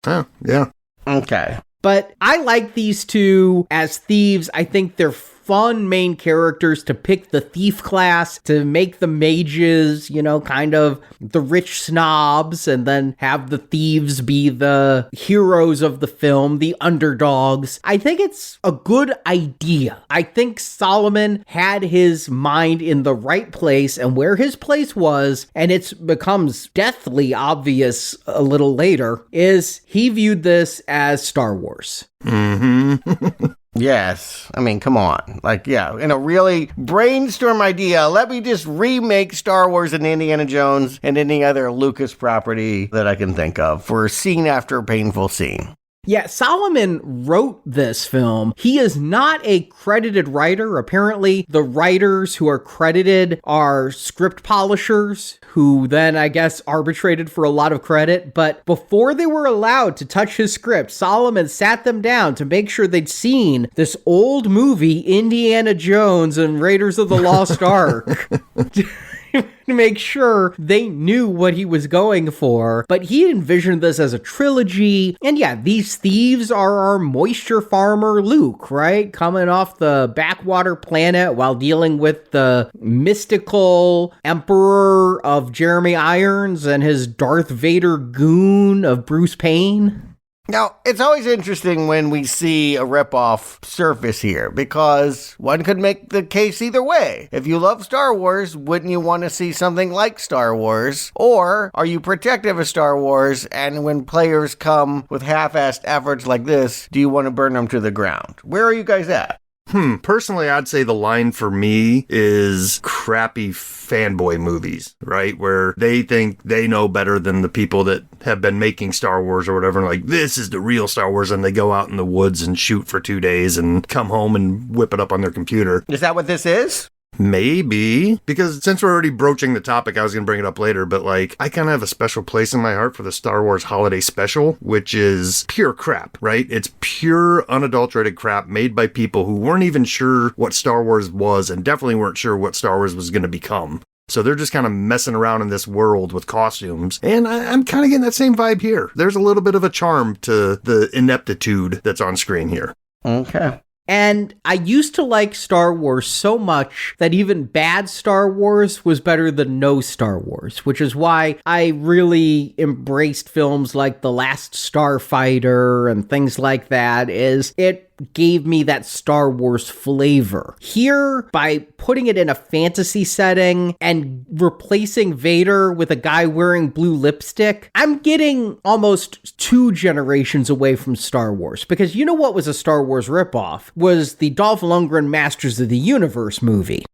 [SPEAKER 12] Oh, yeah.
[SPEAKER 6] Okay.
[SPEAKER 11] But I like these two as thieves. I think they're fun main characters to pick the thief class, to make the mages, kind of the rich snobs, and then have the thieves be the heroes of the film, the underdogs. I think it's a good idea. I think Solomon had his mind in the right place and where his place was, and it becomes deathly obvious a little later, is he viewed this as Star Wars.
[SPEAKER 12] Mm-hmm.
[SPEAKER 6] Yes. I mean, come on. In a really brainstorm idea, let me just remake Star Wars and Indiana Jones and any other Lucas property that I can think of for scene after painful scene.
[SPEAKER 11] Yeah, Solomon wrote this film. He is not a credited writer. Apparently, the writers who are credited are script polishers who then, I guess, arbitrated for a lot of credit. But before they were allowed to touch his script, Solomon sat them down to make sure they'd seen this old movie, Indiana Jones and Raiders of the Lost Ark. To make sure they knew what he was going for. But he envisioned this as a trilogy. And yeah, these thieves are our moisture farmer Luke, right? Coming off the backwater planet while dealing with the mystical emperor of Jeremy Irons and his Darth Vader goon of Bruce Payne.
[SPEAKER 6] Now, it's always interesting when we see a ripoff surface here, because one could make the case either way. If you love Star Wars, wouldn't you want to see something like Star Wars? Or are you protective of Star Wars, and when players come with half-assed efforts like this, do you want to burn them to the ground? Where are you guys at?
[SPEAKER 12] Personally, I'd say the line for me is crappy fanboy movies, right? Where they think they know better than the people that have been making Star Wars or whatever. Like, this is the real Star Wars. And they go out in the woods and shoot for 2 days and come home and whip it up on their computer.
[SPEAKER 6] Is that what this is?
[SPEAKER 12] Maybe, because since we're already broaching the topic, I was going to bring it up later, but like, I kind of have a special place in my heart for the Star Wars Holiday Special, which is pure crap, right? It's pure, unadulterated crap made by people who weren't even sure what Star Wars was and definitely weren't sure what Star Wars was going to become. So they're just kind of messing around in this world with costumes. And I'm kind of getting that same vibe here. There's a little bit of a charm to the ineptitude that's on screen here.
[SPEAKER 6] Okay.
[SPEAKER 11] And I used to like Star Wars so much that even bad Star Wars was better than no Star Wars, which is why I really embraced films like The Last Starfighter and things like that. It gave me that Star Wars flavor. Here, by putting it in a fantasy setting and replacing Vader with a guy wearing blue lipstick, I'm getting almost 2 generations away from Star Wars. Because you know what was a Star Wars ripoff? Was the Dolph Lundgren Masters of the Universe movie.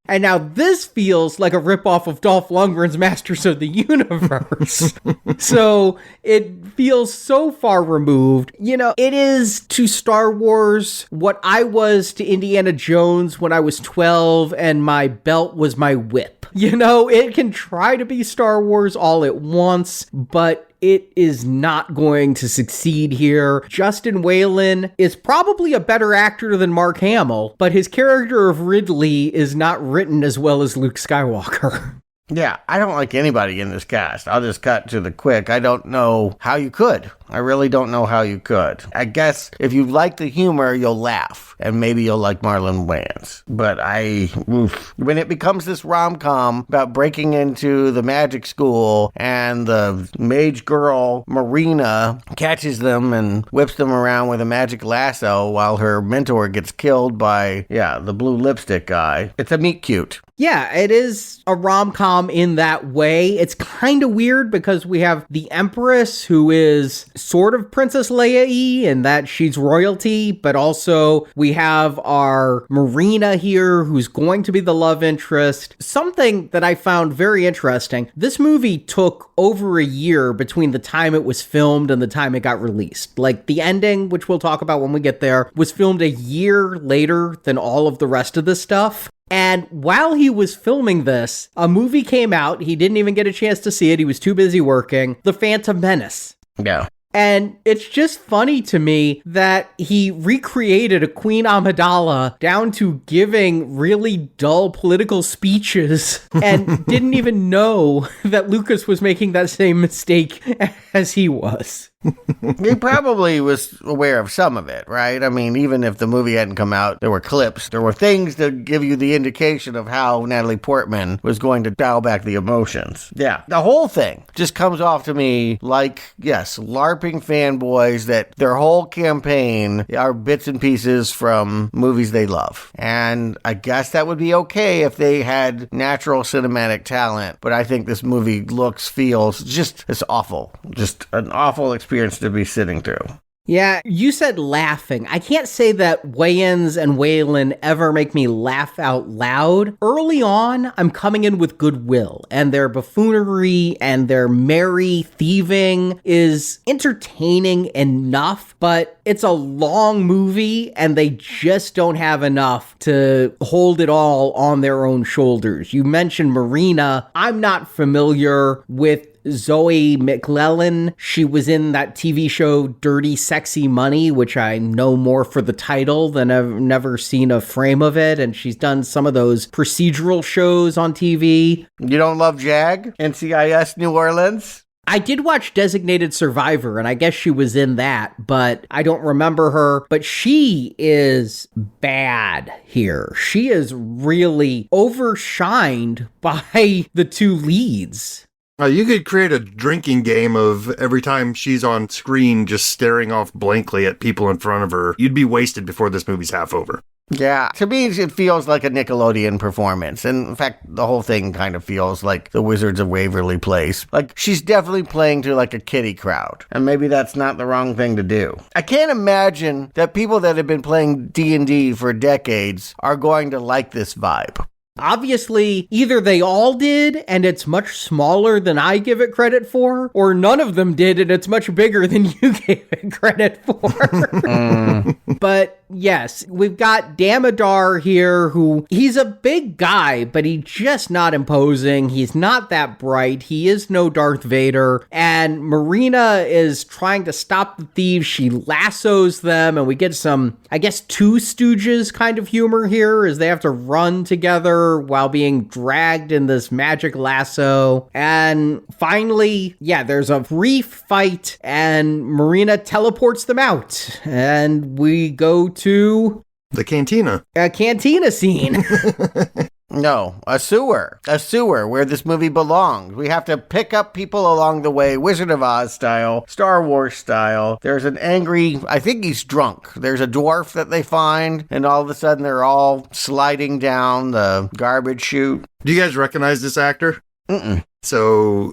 [SPEAKER 11] And now this feels like a ripoff of Dolph Lundgren's Masters of the Universe. So it feels so far removed. You know, it is to Star Wars what I was to Indiana Jones when I was 12 and my belt was my whip. You know, it can try to be Star Wars all at once, but it is not going to succeed here. Justin Whalin is probably a better actor than Mark Hamill, but his character of Ridley is not written as well as Luke Skywalker.
[SPEAKER 6] Yeah, I don't like anybody in this cast. I'll just cut to the quick. I don't know how you could. I really don't know how you could. I guess if you like the humor, you'll laugh. And maybe you'll like Marlon Wayans. But when it becomes this rom-com about breaking into the magic school and the mage girl, Marina, catches them and whips them around with a magic lasso while her mentor gets killed by, the blue lipstick guy, it's a meet cute.
[SPEAKER 11] Yeah, it is a rom-com in that way. It's kind of weird because we have the Empress, who is sort of Princess Leia-y in that she's royalty, but also we have our Marina here, who's going to be the love interest. Something that I found very interesting, this movie took over a year between the time it was filmed and the time it got released. Like, the ending, which we'll talk about when we get there, was filmed a year later than all of the rest of this stuff. And while he was filming this, a movie came out. He didn't even get a chance to see it. He was too busy working. The Phantom Menace.
[SPEAKER 6] Yeah.
[SPEAKER 11] And it's just funny to me that he recreated a Queen Amidala down to giving really dull political speeches and didn't even know that Lucas was making that same mistake as he was.
[SPEAKER 6] He probably was aware of some of it, right? I mean, even if the movie hadn't come out, there were clips, there were things to give you the indication of how Natalie Portman was going to dial back the emotions. Yeah, the whole thing just comes off to me like, yes, LARPing fanboys that their whole campaign are bits and pieces from movies they love. And I guess that would be okay if they had natural cinematic talent, but I think this movie feels just, it's awful. Just an awful experience to be sitting through.
[SPEAKER 11] Yeah, you said laughing. I can't say that Wayans and Whalin ever make me laugh out loud. Early on, I'm coming in with goodwill, and their buffoonery and their merry thieving is entertaining enough, but it's a long movie, and they just don't have enough to hold it all on their own shoulders. You mentioned Marina. I'm not familiar with Zoe McClellan. She was in that TV show Dirty Sexy Money, which I know more for the title than I've never seen a frame of it, and she's done some of those procedural shows on TV.
[SPEAKER 6] You don't love JAG? NCIS New Orleans?
[SPEAKER 11] I did watch Designated Survivor, and I guess she was in that, but I don't remember her. But she is bad here. She is really overshined by the two leads.
[SPEAKER 12] You could create a drinking game of every time she's on screen just staring off blankly at people in front of her. You'd be wasted before this movie's half over.
[SPEAKER 6] Yeah, to me, it feels like a Nickelodeon performance. And in fact, the whole thing kind of feels like the Wizards of Waverly Place. Like, she's definitely playing to like a kiddie crowd. And maybe that's not the wrong thing to do. I can't imagine that people that have been playing D&D for decades are going to like this vibe.
[SPEAKER 11] Obviously, either they all did, and it's much smaller than I give it credit for, or none of them did, and it's much bigger than you gave it credit for. But yes, we've got Damodar here, who, he's a big guy, but he's just not imposing. He's not that bright. He is no Darth Vader. And Marina is trying to stop the thieves. She lassos them, and we get some, I guess, Two Stooges kind of humor here, as they have to run together while being dragged in this magic lasso. And finally, yeah, there's a brief fight, and Marina teleports them out. And we go to
[SPEAKER 12] the cantina.
[SPEAKER 11] A cantina scene.
[SPEAKER 6] No, a sewer where this movie belongs. We have to pick up people along the way, Wizard of Oz style, Star Wars style. There's an angry, I think he's drunk. There's a dwarf that they find, and all of a sudden they're all sliding down the garbage chute.
[SPEAKER 12] Do you guys recognize this actor?
[SPEAKER 6] Mm-mm.
[SPEAKER 12] So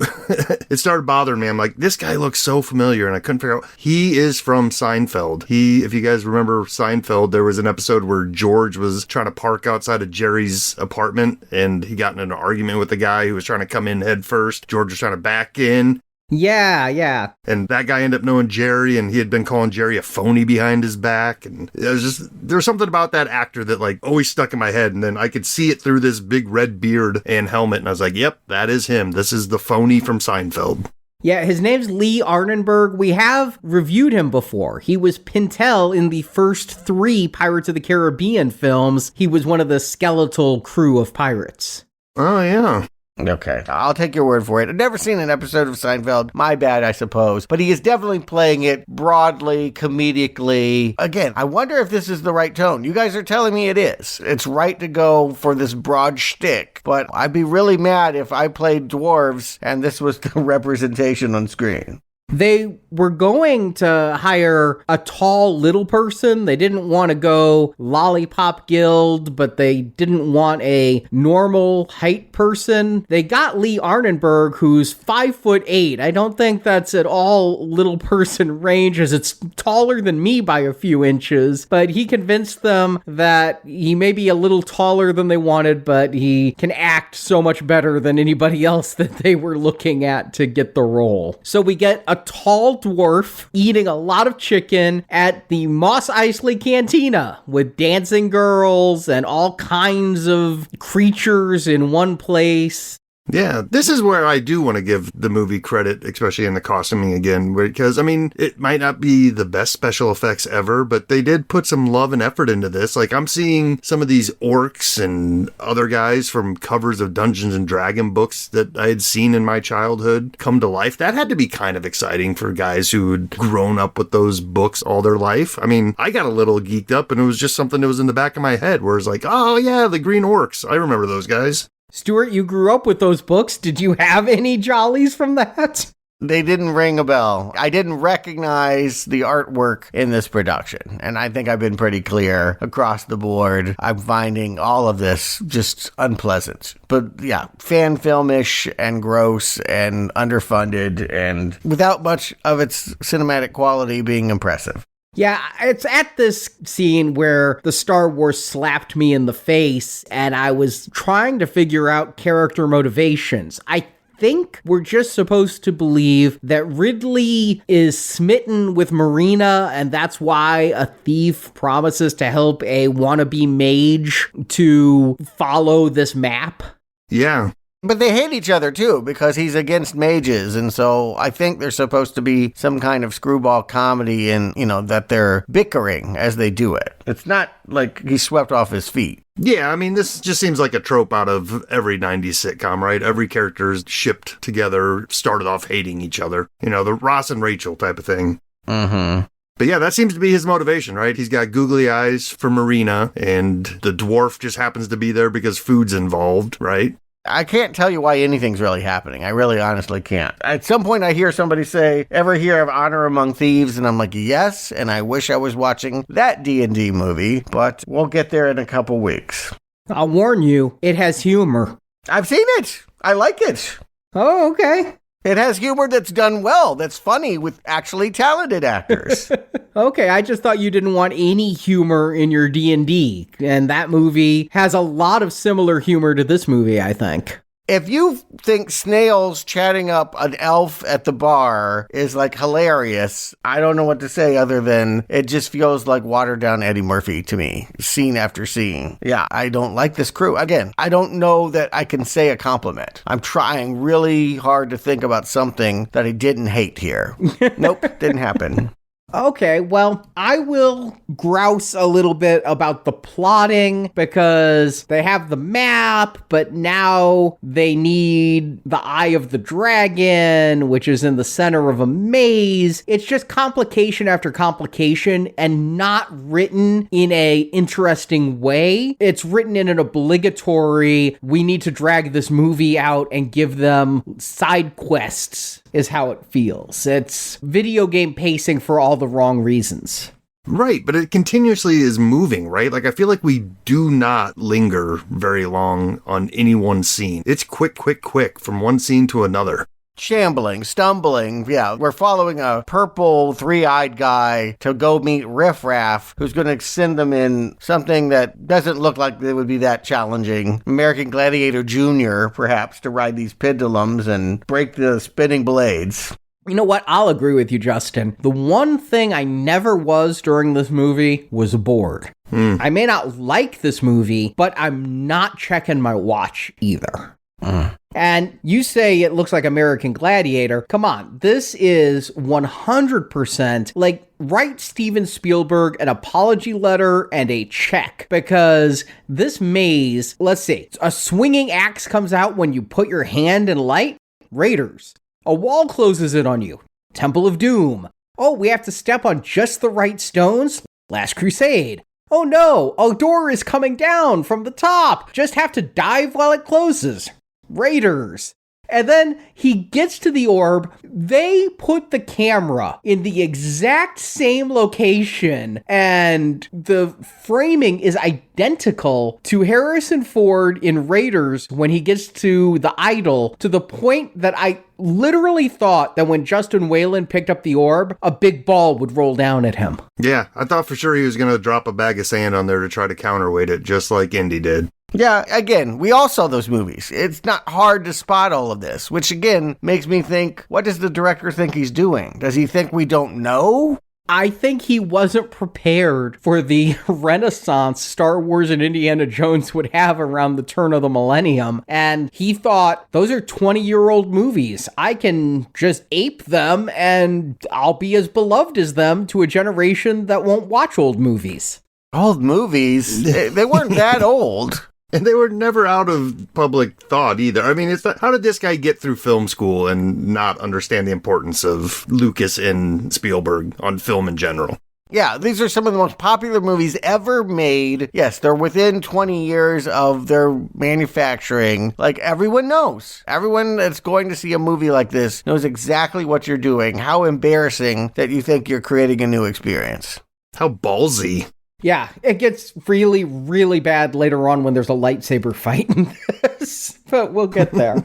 [SPEAKER 12] it started bothering me. I'm like, this guy looks so familiar, and I couldn't figure out. He is from Seinfeld. If you guys remember Seinfeld, there was an episode where George was trying to park outside of Jerry's apartment, and he got in an argument with the guy who was trying to come in head first. George was trying to back in.
[SPEAKER 11] Yeah.
[SPEAKER 12] And that guy ended up knowing Jerry, and he had been calling Jerry a phony behind his back. And it was just, there was something about that actor that like always stuck in my head. And then I could see it through this big red beard and helmet. And I was like, yep, that is him. This is the phony from Seinfeld.
[SPEAKER 11] Yeah, his name's Lee Arnenberg. We have reviewed him before. He was Pintel in the first 3 Pirates of the Caribbean films. He was one of the skeletal crew of pirates.
[SPEAKER 12] Oh, yeah.
[SPEAKER 6] Okay, I'll take your word for it. I've never seen an episode of Seinfeld. My bad, I suppose. But he is definitely playing it broadly, comedically. Again, I wonder if this is the right tone. You guys are telling me it is. It's right to go for this broad shtick. But I'd be really mad if I played dwarves and this was the representation on screen.
[SPEAKER 11] They were going to hire a tall little person. They didn't want to go Lollipop Guild, but they didn't want a normal height person. They got Lee Arnenberg, who's 5'8". I don't think that's at all little person range, as it's taller than me by a few inches. But he convinced them that he may be a little taller than they wanted, but he can act so much better than anybody else that they were looking at to get the role. So we get a tall dwarf eating a lot of chicken at the Mos Eisley Cantina with dancing girls and all kinds of creatures in one place.
[SPEAKER 12] Yeah, this is where I do want to give the movie credit, especially in the costuming again, because, I mean, it might not be the best special effects ever, but they did put some love and effort into this. Like, I'm seeing some of these orcs and other guys from covers of Dungeons and Dragon books that I had seen in my childhood come to life. That had to be kind of exciting for guys who had grown up with those books all their life. I mean, I got a little geeked up, and it was just something that was in the back of my head, where it's like, oh yeah, the green orcs. I remember those guys.
[SPEAKER 11] Stuart, you grew up with those books. Did you have any jollies from that?
[SPEAKER 6] They didn't ring a bell. I didn't recognize the artwork in this production. And I think I've been pretty clear across the board. I'm finding all of this just unpleasant. But yeah, fan filmish and gross and underfunded and without much of its cinematic quality being impressive.
[SPEAKER 11] Yeah, it's at this scene where the Star Wars slapped me in the face and I was trying to figure out character motivations. I think we're just supposed to believe that Ridley is smitten with Marina, and that's why a thief promises to help a wannabe mage to follow this map.
[SPEAKER 12] Yeah.
[SPEAKER 6] But they hate each other, too, because he's against mages, and so I think there's supposed to be some kind of screwball comedy in, that they're bickering as they do it. It's not like he's swept off his feet.
[SPEAKER 12] Yeah, I mean, this just seems like a trope out of every 90s sitcom, right? Every character's shipped together, started off hating each other. The Ross and Rachel type of thing.
[SPEAKER 6] Mm-hmm.
[SPEAKER 12] But yeah, that seems to be his motivation, right? He's got googly eyes for Marina, and the dwarf just happens to be there because food's involved, right?
[SPEAKER 6] I can't tell you why anything's really happening. I really honestly can't. At some point I hear somebody say, ever hear of Honor Among Thieves? And I'm like, yes, and I wish I was watching that D&D movie, but we'll get there in a couple weeks.
[SPEAKER 11] I'll warn you, it has humor.
[SPEAKER 6] I've seen it. I like it.
[SPEAKER 11] Oh, okay.
[SPEAKER 6] It has humor that's done well, that's funny with actually talented actors.
[SPEAKER 11] Okay, I just thought you didn't want any humor in your D&D, and that movie has a lot of similar humor to this movie, I think.
[SPEAKER 6] If you think Snails chatting up an elf at the bar is like hilarious, I don't know what to say other than it just feels like watered down Eddie Murphy to me, scene after scene. Yeah, I don't like this crew. Again, I don't know that I can say a compliment. I'm trying really hard to think about something that I didn't hate here. Nope, didn't happen.
[SPEAKER 11] Okay, well, I will grouse a little bit about the plotting because they have the map, but now they need the Eye of the Dragon, which is in the center of a maze. It's just complication after complication and not written in a interesting way. It's written in an obligatory, we need to drag this movie out and give them side quests is how it feels. It's video game pacing for all the wrong reasons.
[SPEAKER 12] Right, but it continuously is moving, right? Like, I feel like we do not linger very long on any one scene. It's quick from one scene to another.
[SPEAKER 6] Shambling, stumbling, yeah. We're following a purple, three-eyed guy to go meet Riff Raff, who's going to send them in something that doesn't look like it would be that challenging. American Gladiator Jr., perhaps, to ride these pendulums and break the spinning blades.
[SPEAKER 11] You know what? I'll agree with you, Justin. The one thing I never was during this movie was bored. I may not like this movie, but I'm not checking my watch either. And you say it looks like American Gladiator. Come on, this is 100% like write Steven Spielberg an apology letter and a check, because this maze, let's see, a swinging axe comes out when you put your hand in light. Raiders. A wall closes in on you. Temple of Doom. Oh, we have to step on just the right stones. Last Crusade. Oh no, a door is coming down from the top. Just have to dive while it closes. Raiders. And then he gets to the orb. They put the camera in the exact same location, and the framing is identical to Harrison Ford in Raiders when he gets to the idol, to the point that I literally thought that when Justin Whalin picked up the orb, a big ball would roll down at him.
[SPEAKER 12] Yeah, I thought for sure he was going to drop a bag of sand on there to try to counterweight it, just like Indy did.
[SPEAKER 6] Yeah, again, we all saw those movies. It's not hard to spot all of this, which again makes me think, what does the director think he's doing? Does he think we don't know?
[SPEAKER 11] I think he wasn't prepared for the renaissance Star Wars and Indiana Jones would have around the turn of the millennium. And he thought, those are 20-year-old movies. I can just ape them and I'll be as beloved as them to a generation that won't watch old movies.
[SPEAKER 6] Old movies? They weren't that old.
[SPEAKER 12] And they were never out of public thought either. I mean, it's not, how did this guy get through film school and not understand the importance of Lucas and Spielberg on film in general?
[SPEAKER 6] Yeah, these are some of the most popular movies ever made. Yes, they're within 20 years of their manufacturing. Like, everyone knows. Everyone that's going to see a movie like this knows exactly what you're doing. How embarrassing that you think you're creating a new experience.
[SPEAKER 12] How ballsy.
[SPEAKER 11] Yeah, it gets really, really bad later on when there's a lightsaber fight in this, but we'll get there.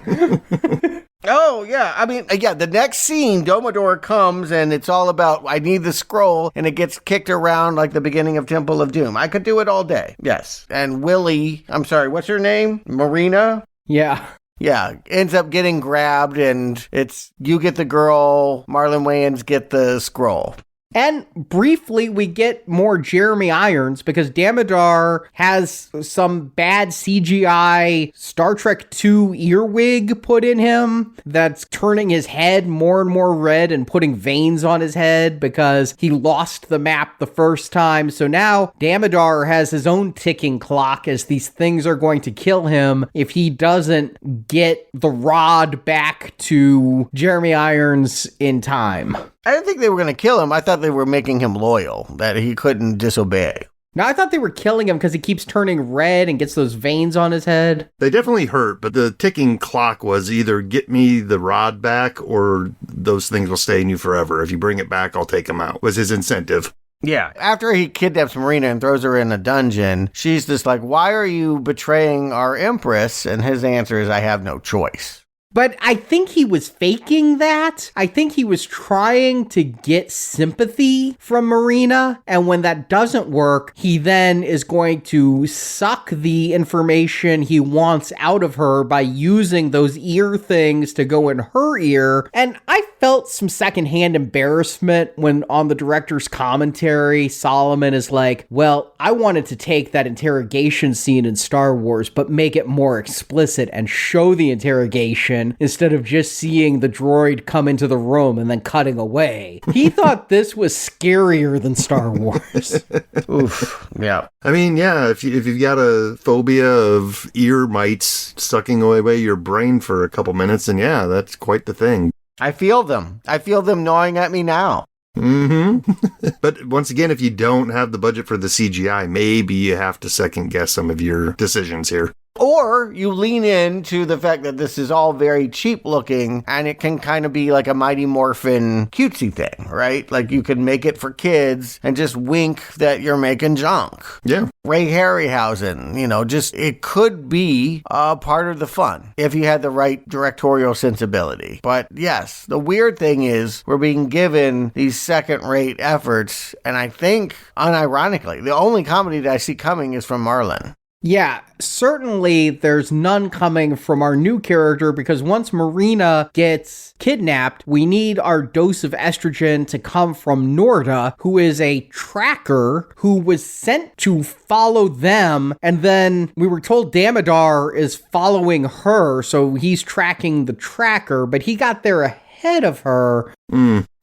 [SPEAKER 6] Oh, yeah. I mean, yeah, the next scene, Domodor comes and it's all about, I need the scroll, and it gets kicked around like the beginning of Temple of Doom. I could do it all day. Yes. And Willie, I'm sorry, what's her name? Marina?
[SPEAKER 11] Yeah.
[SPEAKER 6] Yeah, ends up getting grabbed and it's, you get the girl, Marlon Wayans get the scroll.
[SPEAKER 11] And briefly, we get more Jeremy Irons because Damodar has some bad CGI Star Trek II earwig put in him that's turning his head more and more red and putting veins on his head because he lost the map the first time. So now Damodar has his own ticking clock as these things are going to kill him if he doesn't get the rod back to Jeremy Irons in time.
[SPEAKER 6] I didn't think they were going to kill him. I thought they were making him loyal, that he couldn't disobey.
[SPEAKER 11] No, I thought they were killing him because he keeps turning red and gets those veins on his head.
[SPEAKER 12] They definitely hurt, but the ticking clock was either get me the rod back or those things will stay in you forever. If you bring it back, I'll take them out, was his incentive.
[SPEAKER 6] Yeah. After he kidnaps Marina and throws her in a dungeon, she's just like, why are you betraying our empress? And his answer is, I have no choice.
[SPEAKER 11] But I think he was faking that. I think he was trying to get sympathy from Marina. And when that doesn't work, he then is going to suck the information he wants out of her by using those ear things to go in her ear. And I felt some secondhand embarrassment when on the director's commentary, Solomon is like, well, I wanted to take that interrogation scene in Star Wars, but make it more explicit and show the interrogation instead of just seeing the droid come into the room and then cutting away. He thought this was scarier than Star Wars.
[SPEAKER 6] Oof. Yeah.
[SPEAKER 12] I mean, yeah, if you've got a phobia of ear mites sucking away your brain for a couple minutes, then yeah, that's quite the thing.
[SPEAKER 6] I feel them. I feel them gnawing at me now.
[SPEAKER 12] Mm-hmm. But once again, if you don't have the budget for the CGI, maybe you have to second guess some of your decisions here.
[SPEAKER 6] Or you lean into the fact that this is all very cheap looking and it can kind of be like a Mighty Morphin cutesy thing, right? Like you could make it for kids and just wink that you're making junk.
[SPEAKER 12] Yeah.
[SPEAKER 6] Ray Harryhausen, just it could be a part of the fun if you had the right directorial sensibility. But yes, the weird thing is we're being given these second-rate efforts, and I think, unironically, the only comedy that I see coming is from Marlon.
[SPEAKER 11] Yeah, certainly there's none coming from our new character because once Marina gets kidnapped, we need our dose of estrogen to come from Norda, who is a tracker who was sent to follow them. And then we were told Damodar is following her, so he's tracking the tracker, but he got there ahead of her.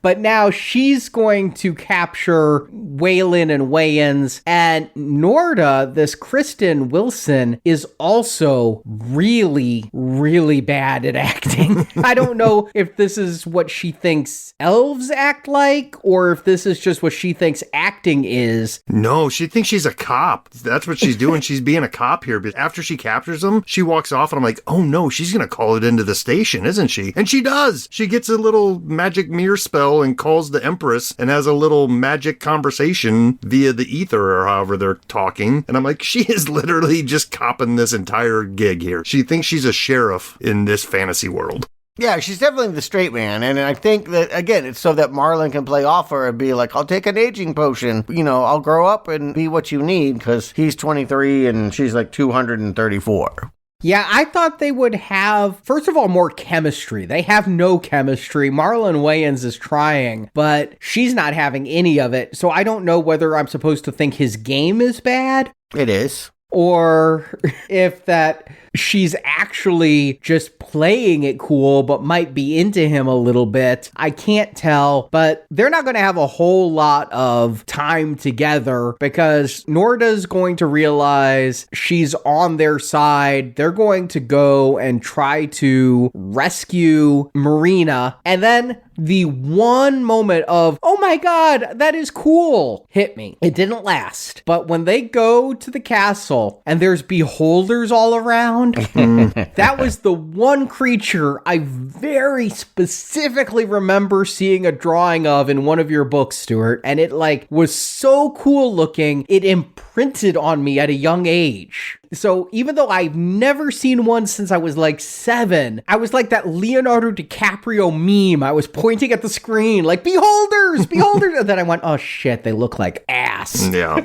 [SPEAKER 11] But now she's going to capture Whalin and Wayans, and Norda, this Kristen Wilson, is also really, really bad at acting. I don't know if this is what she thinks elves act like, or if this is just what she thinks acting is.
[SPEAKER 12] No, she thinks she's a cop. That's what she's doing. She's being a cop here. But after she captures him, she walks off, and I'm like, oh no, she's going to call it into the station, isn't she? And she does. She gets a little magic mirror spell and calls the Empress and has a little magic conversation via the ether or however they're talking. And I'm like, she is literally just copping this entire gig here. She thinks she's a sheriff in this fantasy world.
[SPEAKER 6] Yeah, she's definitely the straight man. And I think that, again, it's so that Marlon can play off her and be like, I'll take an aging potion. I'll grow up and be what you need because he's 23 and she's like 234.
[SPEAKER 11] Yeah, I thought they would have, first of all, more chemistry. They have no chemistry. Marlon Wayans is trying, but she's not having any of it. So I don't know whether I'm supposed to think his game is bad.
[SPEAKER 6] It is.
[SPEAKER 11] Or if that she's actually just playing it cool, but might be into him a little bit. I can't tell, but they're not going to have a whole lot of time together because Norda's going to realize she's on their side. They're going to go and try to rescue Marina. And then the one moment of, oh my God, that is cool, hit me. It didn't last. But when they go to the castle and there's beholders all around, that was the one creature I very specifically remember seeing a drawing of in one of your books, Stuart. And it was so cool looking, it imprinted on me at a young age. So even though I've never seen one since I was 7, I was like that Leonardo DiCaprio meme. I was pointing at the screen like, beholders, beholders. And then I went, oh shit, they look like ass.
[SPEAKER 12] Yeah.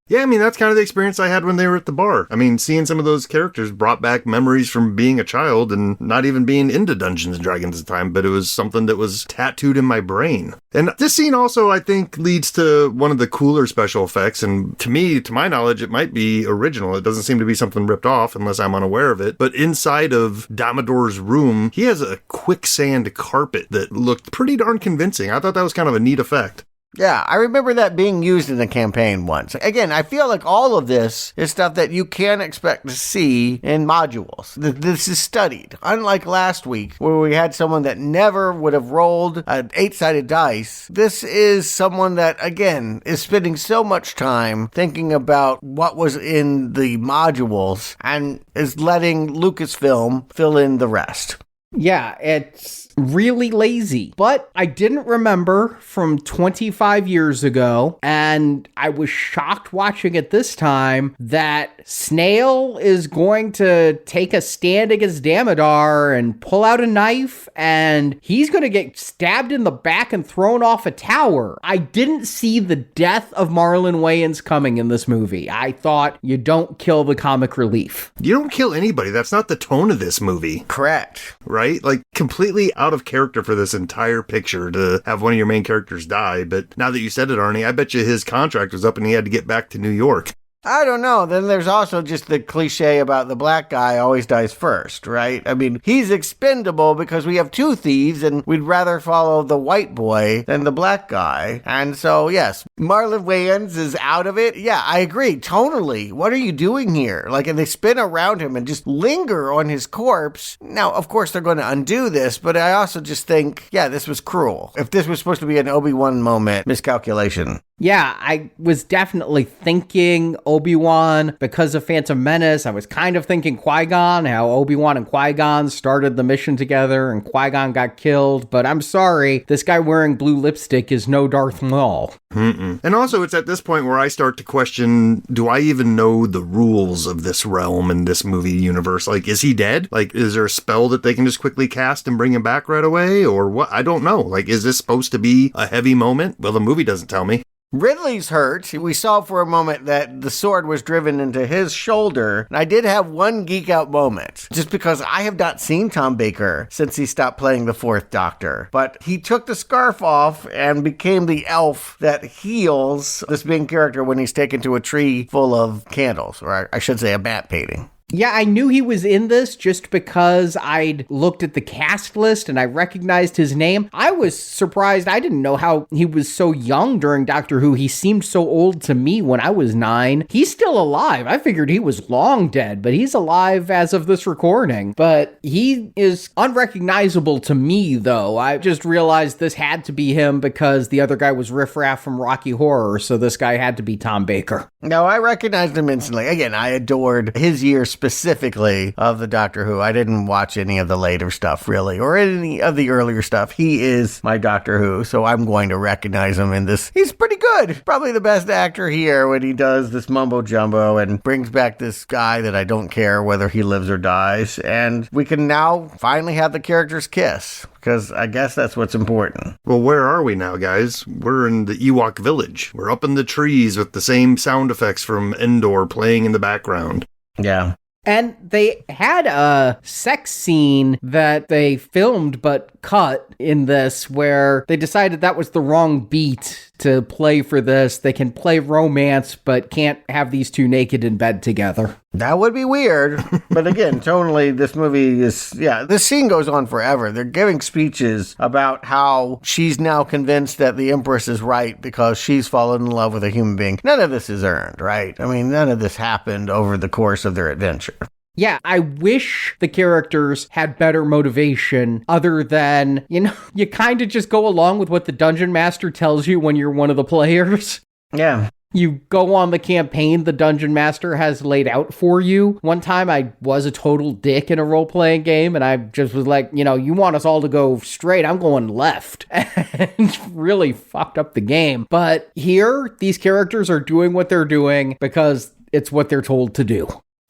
[SPEAKER 12] Yeah, I mean, that's kind of the experience I had when they were at the bar. I mean, seeing some of those characters brought back memories from being a child and not even being into Dungeons and Dragons at the time, but it was something that was tattooed in my brain. And this scene also, I think, leads to one of the cooler special effects. And to me, to my knowledge, it might be original. It doesn't seem to be something ripped off unless I'm unaware of it. But inside of Damodor's room, he has a quicksand carpet that looked pretty darn convincing. I thought that was kind of a neat effect.
[SPEAKER 6] Yeah, I remember that being used in the campaign once. Again, I feel like all of this is stuff that you can expect to see in modules. This is studied. Unlike last week, where we had someone that never would have rolled an 8-sided dice, this is someone that, again, is spending so much time thinking about what was in the modules and is letting Lucasfilm fill in the rest.
[SPEAKER 11] Yeah, it's really lazy. But I didn't remember from 25 years ago, and I was shocked watching it this time, that Snail is going to take a stand against Damodar and pull out a knife, and he's going to get stabbed in the back and thrown off a tower. I didn't see the death of Marlon Wayans coming in this movie. I thought, you don't kill the comic relief.
[SPEAKER 12] You don't kill anybody. That's not the tone of this movie.
[SPEAKER 6] Correct.
[SPEAKER 12] Right? Like, completely out of character for this entire picture to have one of your main characters die. But now that you said it, Arnie, I bet you his contract was up and he had to get back to New York.
[SPEAKER 6] I don't know. Then there's also just the cliche about the black guy always dies first, right? I mean, he's expendable because we have two thieves and we'd rather follow the white boy than the black guy. And so, yes, Marlon Wayans is out of it. Yeah, I agree. Tonally, what are you doing here? Like, and they spin around him and just linger on his corpse. Now, of course, they're going to undo this, but I also just think, yeah, this was cruel. If this was supposed to be an Obi-Wan moment, miscalculation.
[SPEAKER 11] Yeah, I was definitely thinking Obi-Wan because of Phantom Menace. I was kind of thinking Qui-Gon, how Obi-Wan and Qui-Gon started the mission together and Qui-Gon got killed. But I'm sorry, this guy wearing blue lipstick is no Darth Maul.
[SPEAKER 12] And also, it's at this point where I start to question, do I even know the rules of this realm and this movie universe? Like, is he dead? Like, is there a spell that they can just quickly cast and bring him back right away? Or what? I don't know. Like, is this supposed to be a heavy moment? Well, the movie doesn't tell me.
[SPEAKER 6] Ridley's hurt. We saw for a moment that the sword was driven into his shoulder. And I did have one geek out moment, just because I have not seen Tom Baker since he stopped playing the Fourth Doctor. But he took the scarf off and became the elf that heals this main character when he's taken to a tree full of candles, or I should say a bat painting.
[SPEAKER 11] Yeah, I knew he was in this just because I'd looked at the cast list and I recognized his name. I was surprised. I didn't know how he was so young during Doctor Who. He seemed so old to me when I was 9. He's still alive. I figured he was long dead, but he's alive as of this recording. But he is unrecognizable to me, though. I just realized this had to be him because the other guy was Riff Raff from Rocky Horror, so this guy had to be Tom Baker.
[SPEAKER 6] No, I recognized him instantly. Again, I adored his years specifically of the Doctor Who. I didn't watch any of the later stuff, really, or any of the earlier stuff. He is my Doctor Who, so I'm going to recognize him in this. He's pretty good. Probably the best actor here when he does this mumbo jumbo and brings back this guy that I don't care whether he lives or dies. And we can now finally have the characters kiss, because I guess that's what's important.
[SPEAKER 12] Well, where are we now, guys? We're in the Ewok village. We're up in the trees with the same sound effects from Endor playing in the background.
[SPEAKER 6] Yeah.
[SPEAKER 11] And they had a sex scene that they filmed but cut in this where they decided that was the wrong beat to play for this. They can play romance but can't have these two naked in bed together.
[SPEAKER 6] That would be weird. But again, tonally, this movie is, this scene goes on forever. They're giving speeches about how she's now convinced that the Empress is right because she's fallen in love with a human being. None of this is earned, right? I mean, none of this happened over the course of their adventure.
[SPEAKER 11] Yeah, I wish the characters had better motivation other than, you kind of just go along with what the Dungeon Master tells you when you're one of the players.
[SPEAKER 6] Yeah.
[SPEAKER 11] You go on the campaign the Dungeon Master has laid out for you. One time I was a total dick in a role-playing game, and I just was like, you want us all to go straight, I'm going left. And really fucked up the game. But here, these characters are doing what they're doing because it's what they're told to do.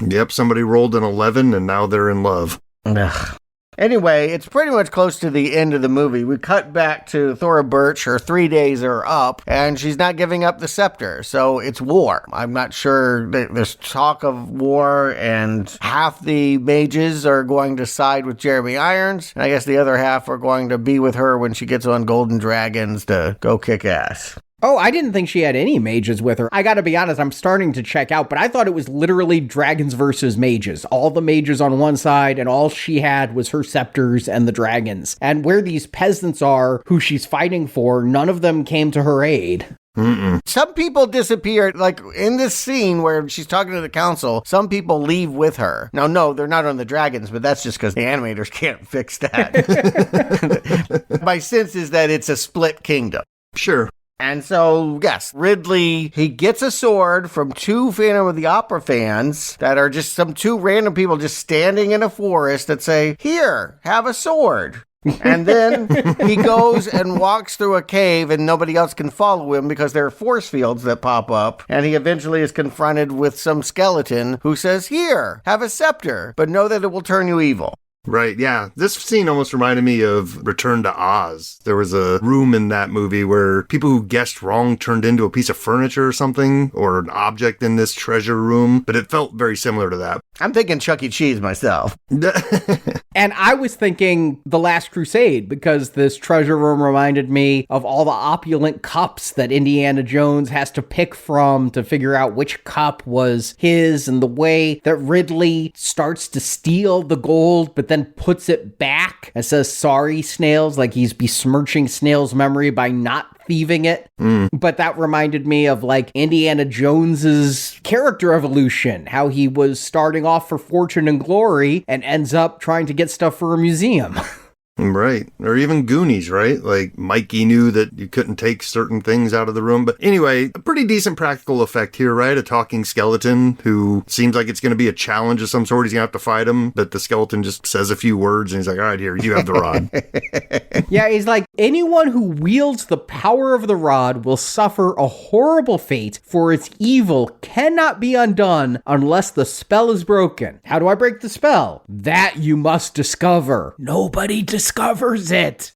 [SPEAKER 12] Yep, somebody rolled an 11 and now they're in love.
[SPEAKER 6] Ugh. Anyway, it's pretty much close to the end of the movie. We cut back to Thora Birch. Her 3 days are up, and she's not giving up the scepter, so it's war. I'm not sure. There's talk of war, and half the mages are going to side with Jeremy Irons, and I guess the other half are going to be with her when she gets on golden dragons to go kick ass.
[SPEAKER 11] Oh, I didn't think she had any mages with her. I gotta be honest, I'm starting to check out, but I thought it was literally dragons versus mages. All the mages on one side, and all she had was her scepters and the dragons. And where these peasants are, who she's fighting for, none of them came to her aid.
[SPEAKER 6] Some people disappear, like in this scene where she's talking to the council, some people leave with her. Now, no, they're not on the dragons, but that's just because the animators can't fix that. My sense is that it's a split kingdom.
[SPEAKER 12] Sure.
[SPEAKER 6] And so, yes, Ridley, he gets a sword from two Phantom of the Opera fans that are just some two random people just standing in a forest that say, here, have a sword. And then he goes and walks through a cave and nobody else can follow him because there are force fields that pop up. And he eventually is confronted with some skeleton who says, here, have a scepter, but know that it will turn you evil.
[SPEAKER 12] Right, yeah. This scene almost reminded me of Return to Oz. There was a room in that movie where people who guessed wrong turned into a piece of furniture or something, or an object in this treasure room, but it felt very similar to that.
[SPEAKER 6] I'm thinking Chuck E. Cheese myself.
[SPEAKER 11] And I was thinking The Last Crusade, because this treasure room reminded me of all the opulent cups that Indiana Jones has to pick from to figure out which cup was his, and the way that Ridley starts to steal the gold, but then puts it back and says, sorry, Snails, like he's besmirching Snails' memory by not thieving it. But that reminded me of like Indiana Jones's character evolution, how he was starting off for fortune and glory and ends up trying to get stuff for a museum.
[SPEAKER 12] Right. Or even Goonies, right? Like Mikey knew that you couldn't take certain things out of the room. But anyway, a pretty decent practical effect here, right? A talking skeleton who seems like it's going to be a challenge of some sort. He's going to have to fight him. But the skeleton just says a few words and he's like, all right, here, you have the rod.
[SPEAKER 11] Yeah, he's like, anyone who wields the power of the rod will suffer a horrible fate, for its evil cannot be undone unless the spell is broken. How do I break the spell? That you must discover. Nobody discovers it.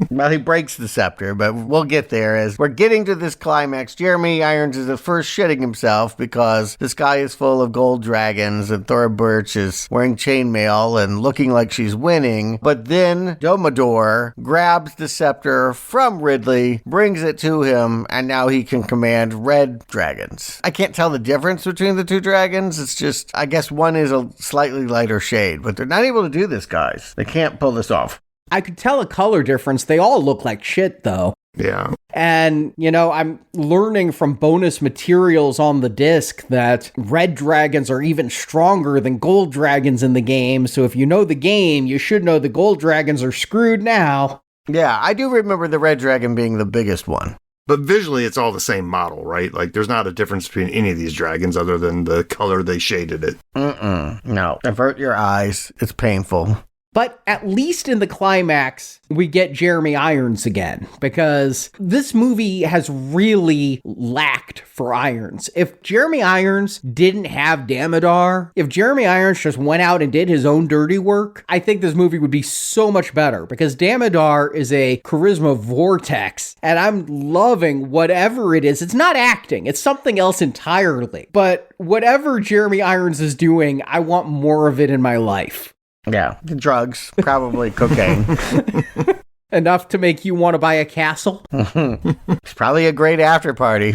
[SPEAKER 6] Well, he breaks the scepter, but we'll get there as we're getting to this climax. Jeremy Irons is at first shitting himself because the sky is full of gold dragons and Thora Birch is wearing chainmail and looking like she's winning. But then Domodor grabs the scepter from Ridley, brings it to him, and now he can command red dragons. I can't tell the difference between the two dragons. It's just, I guess one is a slightly lighter shade, but they're not able to do this, guys. They can't pull this off.
[SPEAKER 11] I could tell a color difference. They all look like shit, though.
[SPEAKER 12] Yeah.
[SPEAKER 11] And, you know, I'm learning from bonus materials on the disc that red dragons are even stronger than gold dragons in the game. So if you know the game, you should know the gold dragons are screwed now.
[SPEAKER 6] Yeah, I do remember the red dragon being the biggest one.
[SPEAKER 12] But visually, it's all the same model, right? Like, there's not a difference between any of these dragons other than the color they shaded it.
[SPEAKER 6] No. Avert your eyes. It's painful.
[SPEAKER 11] But at least in the climax, we get Jeremy Irons again, because this movie has really lacked for Irons. If Jeremy Irons didn't have Damodar, if Jeremy Irons just went out and did his own dirty work, I think this movie would be so much better, because Damodar is a charisma vortex, and I'm loving whatever it is. It's not acting, it's something else entirely. But whatever Jeremy Irons is doing, I want more of it in my life.
[SPEAKER 6] Yeah, drugs, probably cocaine.
[SPEAKER 11] Enough to make you want to buy a castle?
[SPEAKER 6] It's probably a great after party.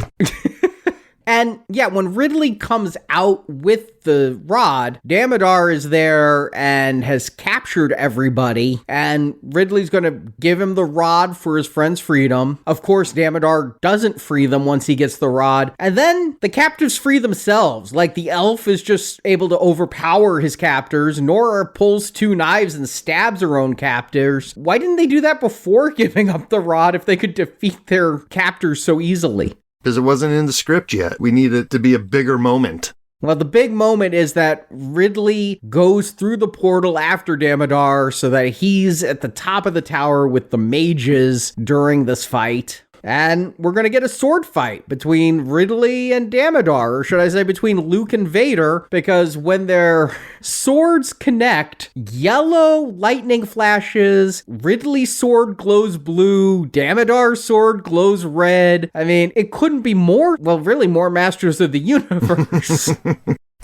[SPEAKER 11] And yeah, when Ridley comes out with the rod, Damodar is there and has captured everybody, and Ridley's going to give him the rod for his friend's freedom. Of course, Damodar doesn't free them once he gets the rod, and then the captives free themselves. Like, the elf is just able to overpower his captors. Nora pulls two knives and stabs her own captors. Why didn't they do that before giving up the rod if they could defeat their captors so easily?
[SPEAKER 12] Because it wasn't in the script yet. We need it to be a bigger moment.
[SPEAKER 11] Well, the big moment is that Ridley goes through the portal after Damodar so that he's at the top of the tower with the mages during this fight. And we're going to get a sword fight between Ridley and Damodar, or should I say between Luke and Vader, because when their swords connect, yellow lightning flashes, Ridley's sword glows blue, Damodar's sword glows red. I mean, it couldn't be more, well, really more Masters of the Universe.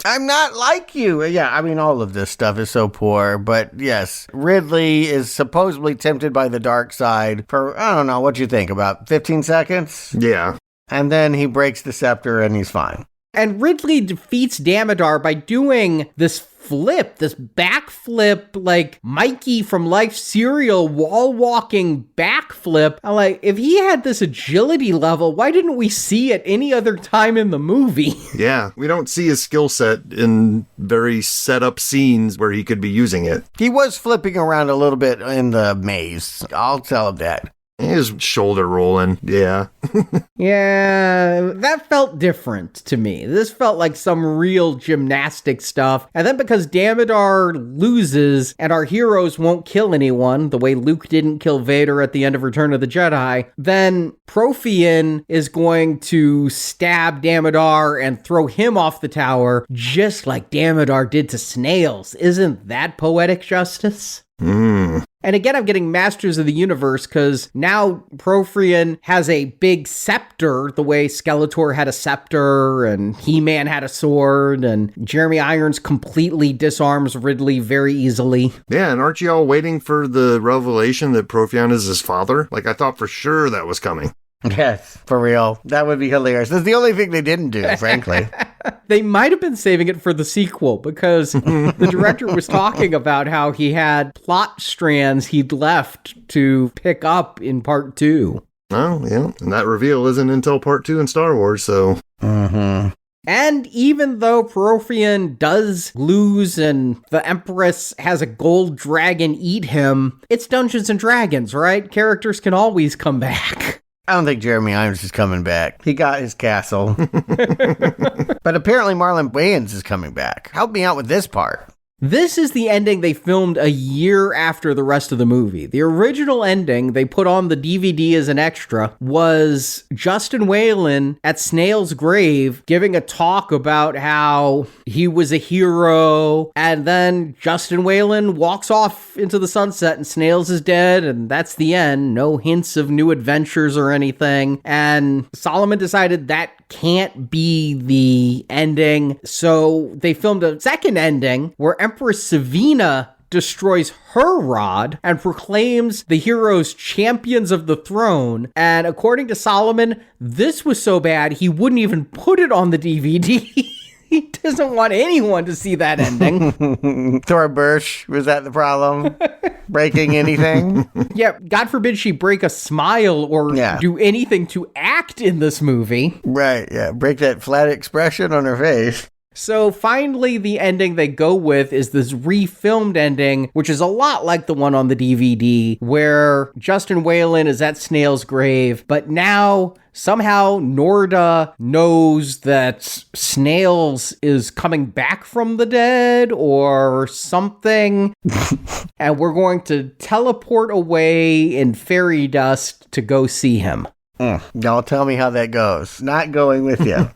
[SPEAKER 6] I'm not like you. Yeah, I mean, all of this stuff is so poor, but yes, Ridley is supposedly tempted by the dark side for, I don't know, what you think, about 15 seconds?
[SPEAKER 12] Yeah.
[SPEAKER 6] And then he breaks the scepter and he's fine.
[SPEAKER 11] And Ridley defeats Damodar by doing this flip, this backflip, like Mikey from Life cereal wall walking backflip. I'm like, if he had this agility level, why didn't we see it any other time in the movie?
[SPEAKER 12] Yeah, we don't see his skill set in very set up scenes where he could be using it.
[SPEAKER 6] He was flipping around a little bit in the maze. I'll tell him that.
[SPEAKER 12] His shoulder rolling, yeah.
[SPEAKER 11] Yeah, that felt different to me. This felt like some real gymnastic stuff. And then because Damodar loses and our heroes won't kill anyone, the way Luke didn't kill Vader at the end of Return of the Jedi, then Profian is going to stab Damodar and throw him off the tower, just like Damodar did to Snails. Isn't that poetic justice? And again, I'm getting Masters of the Universe because now Profian has a big scepter, the way Skeletor had a scepter and He-Man had a sword, and Jeremy Irons completely disarms Ridley very easily.
[SPEAKER 12] Yeah, and aren't you all waiting for the revelation that Profian is his father? Like, I thought for sure that was coming.
[SPEAKER 6] Yes, for real. That would be hilarious. That's the only thing they didn't do, frankly.
[SPEAKER 11] They might have been saving it for the sequel because the director was talking about how he had plot strands he'd left to pick up in part 2.
[SPEAKER 12] Oh, yeah. And that reveal isn't until part 2 in Star Wars, so...
[SPEAKER 11] And even though Profian does lose and the Empress has a gold dragon eat him, it's Dungeons and Dragons, right? Characters can always come back.
[SPEAKER 6] I don't think Jeremy Irons is coming back. He got his castle. But apparently Marlon Wayans is coming back. Help me out with this part.
[SPEAKER 11] This is the ending they filmed a year after the rest of the movie. The original ending they put on the DVD as an extra was Justin Whalin at Snails' grave giving a talk about how he was a hero, and then Justin Whalin walks off into the sunset and Snails is dead, and that's the end. No hints of new adventures or anything. And Solomon decided that can't be the ending, so they filmed a second ending where Empress Savina destroys her rod and proclaims the heroes champions of the throne. And according to Solomon, this was so bad he wouldn't even put it on the DVD. He doesn't want anyone to see that ending.
[SPEAKER 6] Thora Birch, was that the problem? Breaking anything?
[SPEAKER 11] Yeah, God forbid she break a smile or do anything to act in this movie.
[SPEAKER 6] Right, yeah. Break that flat expression on her face.
[SPEAKER 11] So finally, the ending they go with is this refilmed ending, which is a lot like the one on the DVD, where Justin Whalin is at Snails' grave, but now somehow Norda knows that Snails is coming back from the dead or something, and we're going to teleport away in fairy dust to go see him.
[SPEAKER 6] Y'all tell me how that goes. Not going with you.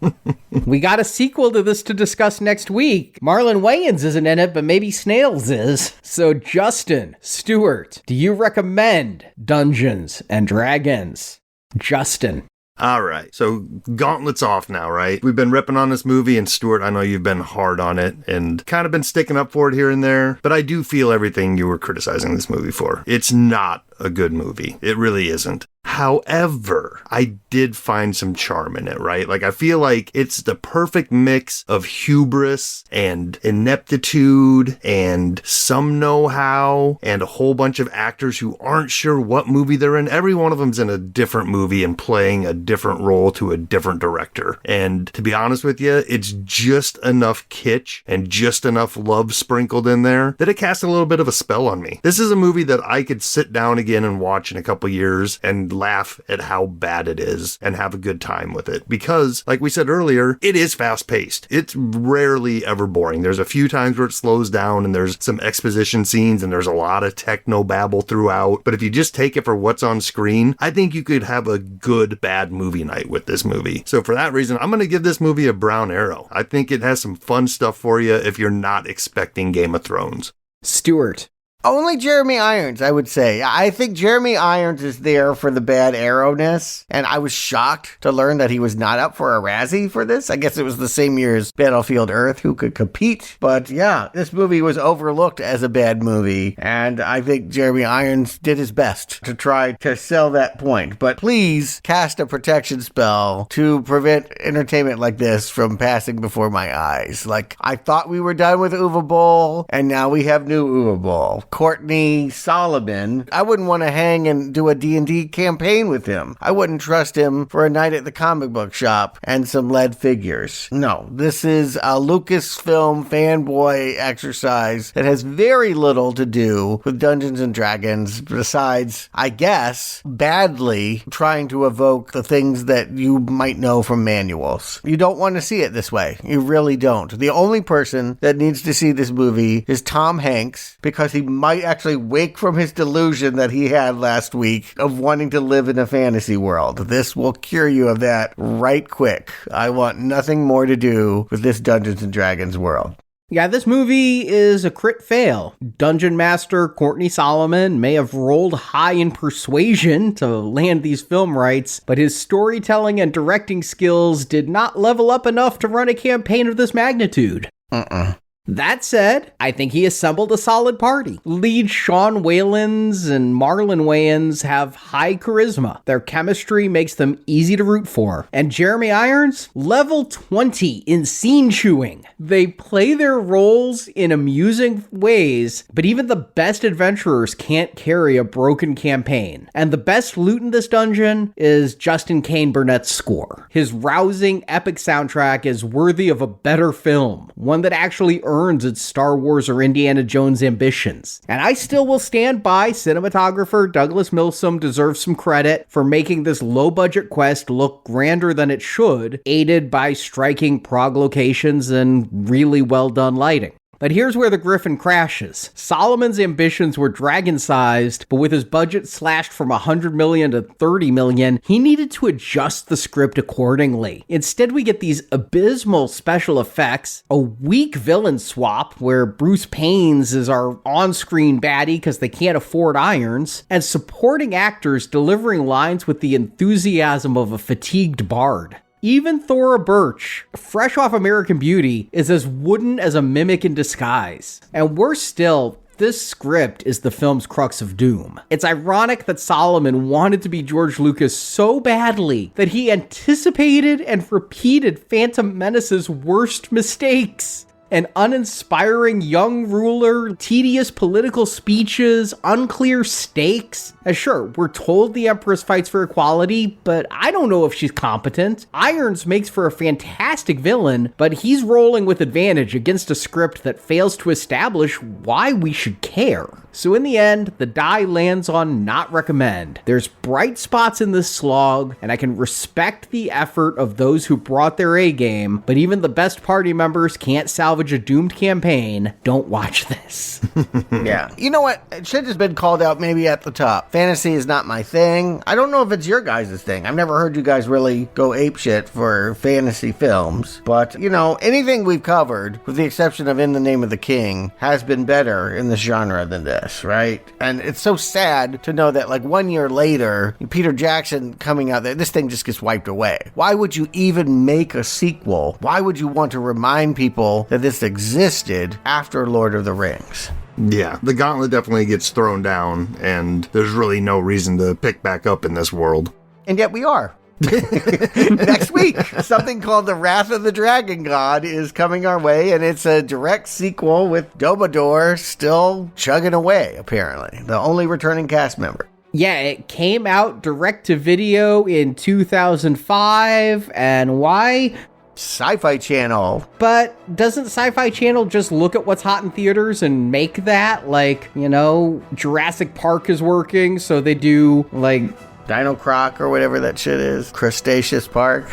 [SPEAKER 11] We got a sequel to this to discuss next week. Marlon Wayans isn't in it, but maybe Snails is. So Justin, Stuart, do you recommend Dungeons and Dragons? Justin.
[SPEAKER 12] All right, so gauntlet's off now, right? We've been ripping on this movie, and Stuart, I know you've been hard on it and kind of been sticking up for it here and there, but I do feel everything you were criticizing this movie for. It's not a good movie. It really isn't. However, I did find some charm in it, right? Like, I feel like it's the perfect mix of hubris and ineptitude and some know-how and a whole bunch of actors who aren't sure what movie they're in. Every one of them's in a different movie and playing a different role to a different director. And to be honest with you, it's just enough kitsch and just enough love sprinkled in there that it casts a little bit of a spell on me. This is a movie that I could sit down again and watch in a couple years and laugh at how bad it is and have a good time with it. Because, like we said earlier, it is fast-paced. It's rarely ever boring. There's a few times where it slows down and there's some exposition scenes and there's a lot of techno-babble throughout. But if you just take it for what's on screen, I think you could have a good, bad movie night with this movie. So for that reason, I'm going to give this movie a brown arrow. I think it has some fun stuff for you if you're not expecting Game of Thrones.
[SPEAKER 11] Stuart.
[SPEAKER 6] Only Jeremy Irons, I would say. I think Jeremy Irons is there for the bad arrowness, and I was shocked to learn that he was not up for a Razzie for this. I guess it was the same year as Battlefield Earth, who could compete. But yeah, this movie was overlooked as a bad movie, and I think Jeremy Irons did his best to try to sell that point. But please cast a protection spell to prevent entertainment like this from passing before my eyes. Like, I thought we were done with Uwe Boll, and now we have new Uwe Boll. Courtney Solomon, I wouldn't want to hang and do a D&D campaign with him. I wouldn't trust him for a night at the comic book shop and some lead figures. No, this is a Lucasfilm fanboy exercise that has very little to do with Dungeons and Dragons besides, I guess, badly trying to evoke the things that you might know from manuals. You don't want to see it this way. You really don't. The only person that needs to see this movie is Tom Hanks, because he might actually wake from his delusion that he had last week of wanting to live in a fantasy world. This will cure you of that right quick. I want nothing more to do with this Dungeons and Dragons world.
[SPEAKER 11] Yeah, this movie is a crit fail. Dungeon Master Courtney Solomon may have rolled high in persuasion to land these film rights, but his storytelling and directing skills did not level up enough to run a campaign of this magnitude. That said, I think he assembled a solid party. Lead Sean Whalins and Marlon Wayans have high charisma. Their chemistry makes them easy to root for. And Jeremy Irons, level 20 in scene chewing. They play their roles in amusing ways, but even the best adventurers can't carry a broken campaign. And the best loot in this dungeon is Justin Kane Burnett's score. His rousing, epic soundtrack is worthy of a better film, one that actually earns its Star Wars or Indiana Jones ambitions. And I still will stand by cinematographer Douglas Milsom deserves some credit for making this low-budget quest look grander than it should, aided by striking prog locations and really well-done lighting. But here's where the Griffin crashes. Solomon's ambitions were dragon-sized, but with his budget slashed from $100 million to $30 million, he needed to adjust the script accordingly. Instead, we get these abysmal special effects, a weak villain swap where Bruce Paynes is our on-screen baddie because they can't afford irons, and supporting actors delivering lines with the enthusiasm of a fatigued bard. Even Thora Birch, fresh off American Beauty, is as wooden as a mimic in disguise. And worse still, this script is the film's crux of doom. It's ironic that Solomon wanted to be George Lucas so badly that he anticipated and repeated Phantom Menace's worst mistakes. An uninspiring young ruler, tedious political speeches, unclear stakes. And sure, we're told the Empress fights for equality, but I don't know if she's competent. Irons makes for a fantastic villain, but he's rolling with advantage against a script that fails to establish why we should care. So in the end, the die lands on not recommend. There's bright spots in this slog, and I can respect the effort of those who brought their A-game, but even the best party members can't salvage a doomed campaign. Don't watch this.
[SPEAKER 6] Yeah. You know what? It should have been called out maybe at the top. Fantasy is not my thing. I don't know if it's your guys' thing. I've never heard you guys really go apeshit for fantasy films. But, you know, anything we've covered, with the exception of In the Name of the King, has been better in this genre than this, right? And it's so sad to know that, like, 1 year later, Peter Jackson coming out there, this thing just gets wiped away. Why would you even make a sequel? Why would you want to remind people that this existed after Lord of the Rings?
[SPEAKER 12] Yeah, the gauntlet definitely gets thrown down, and there's really no reason to pick back up in this world.
[SPEAKER 6] And yet we are. Next week, something called The Wrath of the Dragon God is coming our way, and it's a direct sequel with Dobador still chugging away, apparently. The only returning cast member.
[SPEAKER 11] Yeah, it came out direct to video in 2005, and why?
[SPEAKER 6] Sci-Fi Channel.
[SPEAKER 11] But doesn't Sci-Fi Channel just look at what's hot in theaters and make that? Like, you know, Jurassic Park is working, so they do, like,
[SPEAKER 6] Dino Croc or whatever that shit is. Crustaceous Park.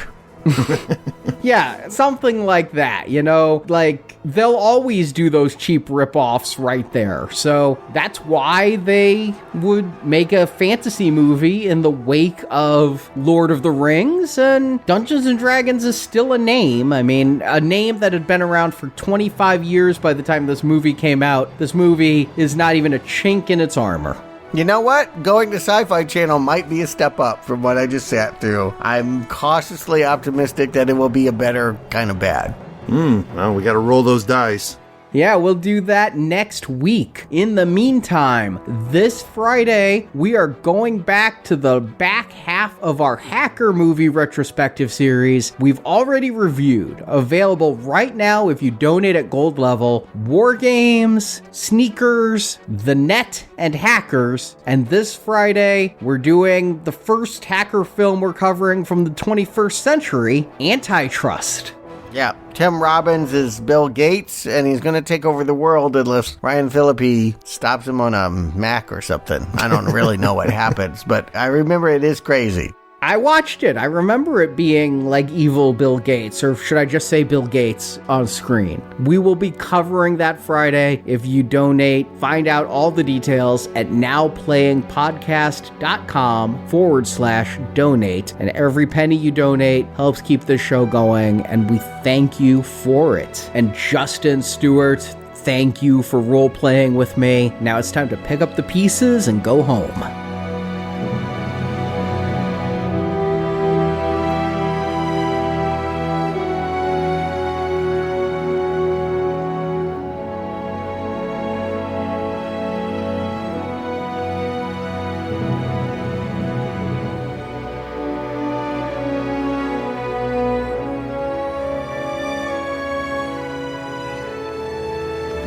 [SPEAKER 11] Yeah, something like that, you know? Like, they'll always do those cheap ripoffs right there. So that's why they would make a fantasy movie in the wake of Lord of the Rings, and Dungeons & Dragons is still a name. I mean, a name that had been around for 25 years by the time this movie came out. This movie is not even a chink in its armor.
[SPEAKER 6] You know what? Going to Sci-Fi Channel might be a step up from what I just sat through. I'm cautiously optimistic that it will be a better kind of bad.
[SPEAKER 12] Well, we gotta roll those dice.
[SPEAKER 11] Yeah, we'll do that next week. In the meantime, this Friday, we are going back to the back half of our Hacker movie retrospective series we've already reviewed. Available right now if you donate at gold level. War Games, Sneakers, The Net, and Hackers. And this Friday, we're doing the first Hacker film we're covering from the 21st century, Antitrust.
[SPEAKER 6] Yeah, Tim Robbins is Bill Gates, and he's going to take over the world unless Ryan Phillippe stops him on a Mac or something. I don't really know what happens, but I remember it is crazy.
[SPEAKER 11] I watched it. I remember it being like evil Bill Gates, or should I just say Bill Gates on screen. We will be covering that Friday. If you donate, find out all the details at nowplayingpodcast.com/donate. And every penny you donate helps keep this show going, and we thank you for it. And Justin, Stuart, thank you for role-playing with me. Now it's time to pick up the pieces and go home.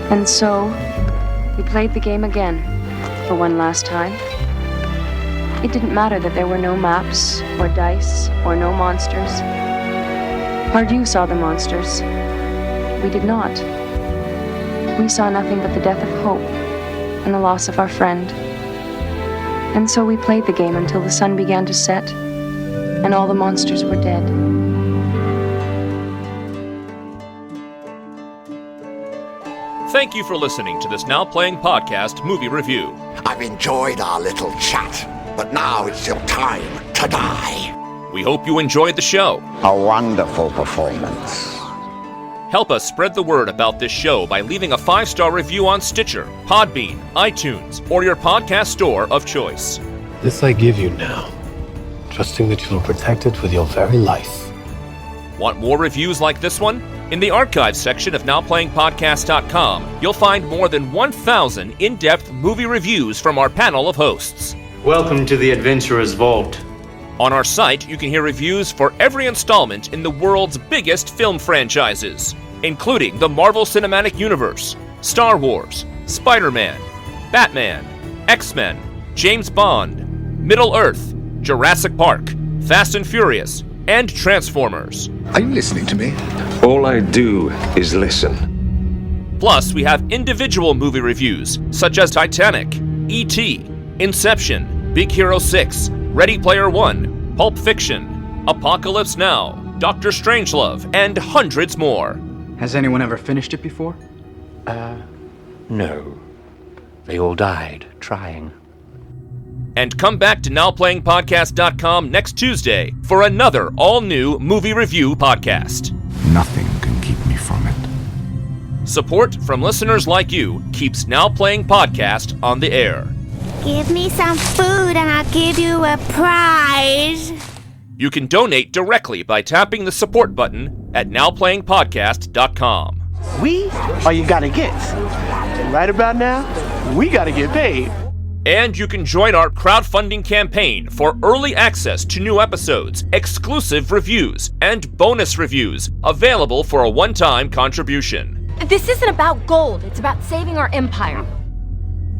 [SPEAKER 10] And so, we played the game again, for one last time. It didn't matter that there were no maps, or dice, or no monsters. Pardew saw the monsters. We did not. We saw nothing but the death of hope, and the loss of our friend. And so we played the game until the sun began to set, and all the monsters were dead.
[SPEAKER 2] Thank you for listening to this Now Playing Podcast movie review.
[SPEAKER 5] I've enjoyed our little chat, but now it's your time to die.
[SPEAKER 2] We hope you enjoyed the show.
[SPEAKER 5] A wonderful performance.
[SPEAKER 2] Help us spread the word about this show by leaving a 5-star review on Stitcher, Podbean, iTunes, or your podcast store of choice.
[SPEAKER 13] This I give you now, trusting that you will protect it with your very life.
[SPEAKER 2] Want more reviews like this one? In the archives section of nowplayingpodcast.com, you'll find more than 1,000 in-depth movie reviews from our panel of hosts.
[SPEAKER 14] Welcome to the Adventurer's Vault.
[SPEAKER 2] On our site, you can hear reviews for every installment in the world's biggest film franchises, including the Marvel Cinematic Universe, Star Wars, Spider-Man, Batman, X-Men, James Bond, Middle-earth, Jurassic Park, Fast and Furious, and Transformers.
[SPEAKER 15] Are you listening to me? All I do is listen.
[SPEAKER 2] Plus, we have individual movie reviews, such as Titanic, E.T., Inception, Big Hero 6, Ready Player One, Pulp Fiction, Apocalypse Now, Dr. Strangelove, and hundreds more.
[SPEAKER 14] Has anyone ever finished it before?
[SPEAKER 13] No. They all died trying.
[SPEAKER 2] And come back to nowplayingpodcast.com next Tuesday for another all-new movie review podcast.
[SPEAKER 15] Nothing can keep me from it.
[SPEAKER 2] Support from listeners like you keeps Now Playing Podcast on the air.
[SPEAKER 16] Give me some food and I'll give you a prize.
[SPEAKER 2] You can donate directly by tapping the support button at nowplayingpodcast.com.
[SPEAKER 5] We are you gotta get. And right about now, we gotta get paid.
[SPEAKER 2] And you can join our crowdfunding campaign for early access to new episodes, exclusive reviews, and bonus reviews available for a one-time contribution.
[SPEAKER 17] This isn't about gold, it's about saving our empire.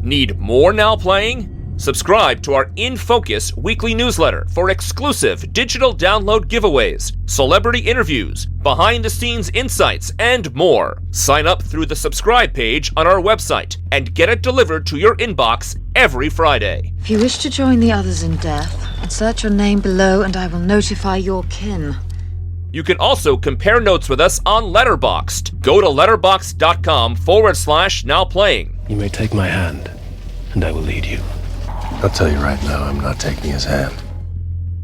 [SPEAKER 2] Need more Now Playing? Subscribe to our In Focus weekly newsletter for exclusive digital download giveaways, celebrity interviews, behind-the-scenes insights, and more. Sign up through the subscribe page on our website and get it delivered to your inbox every Friday.
[SPEAKER 18] If you wish to join the others in death, insert your name below and I will notify your kin.
[SPEAKER 2] You can also compare notes with us on Letterboxd. Go to letterboxd.com/nowplaying.
[SPEAKER 13] You may take my hand, and I will lead you. I'll tell you right now, I'm not taking his hand.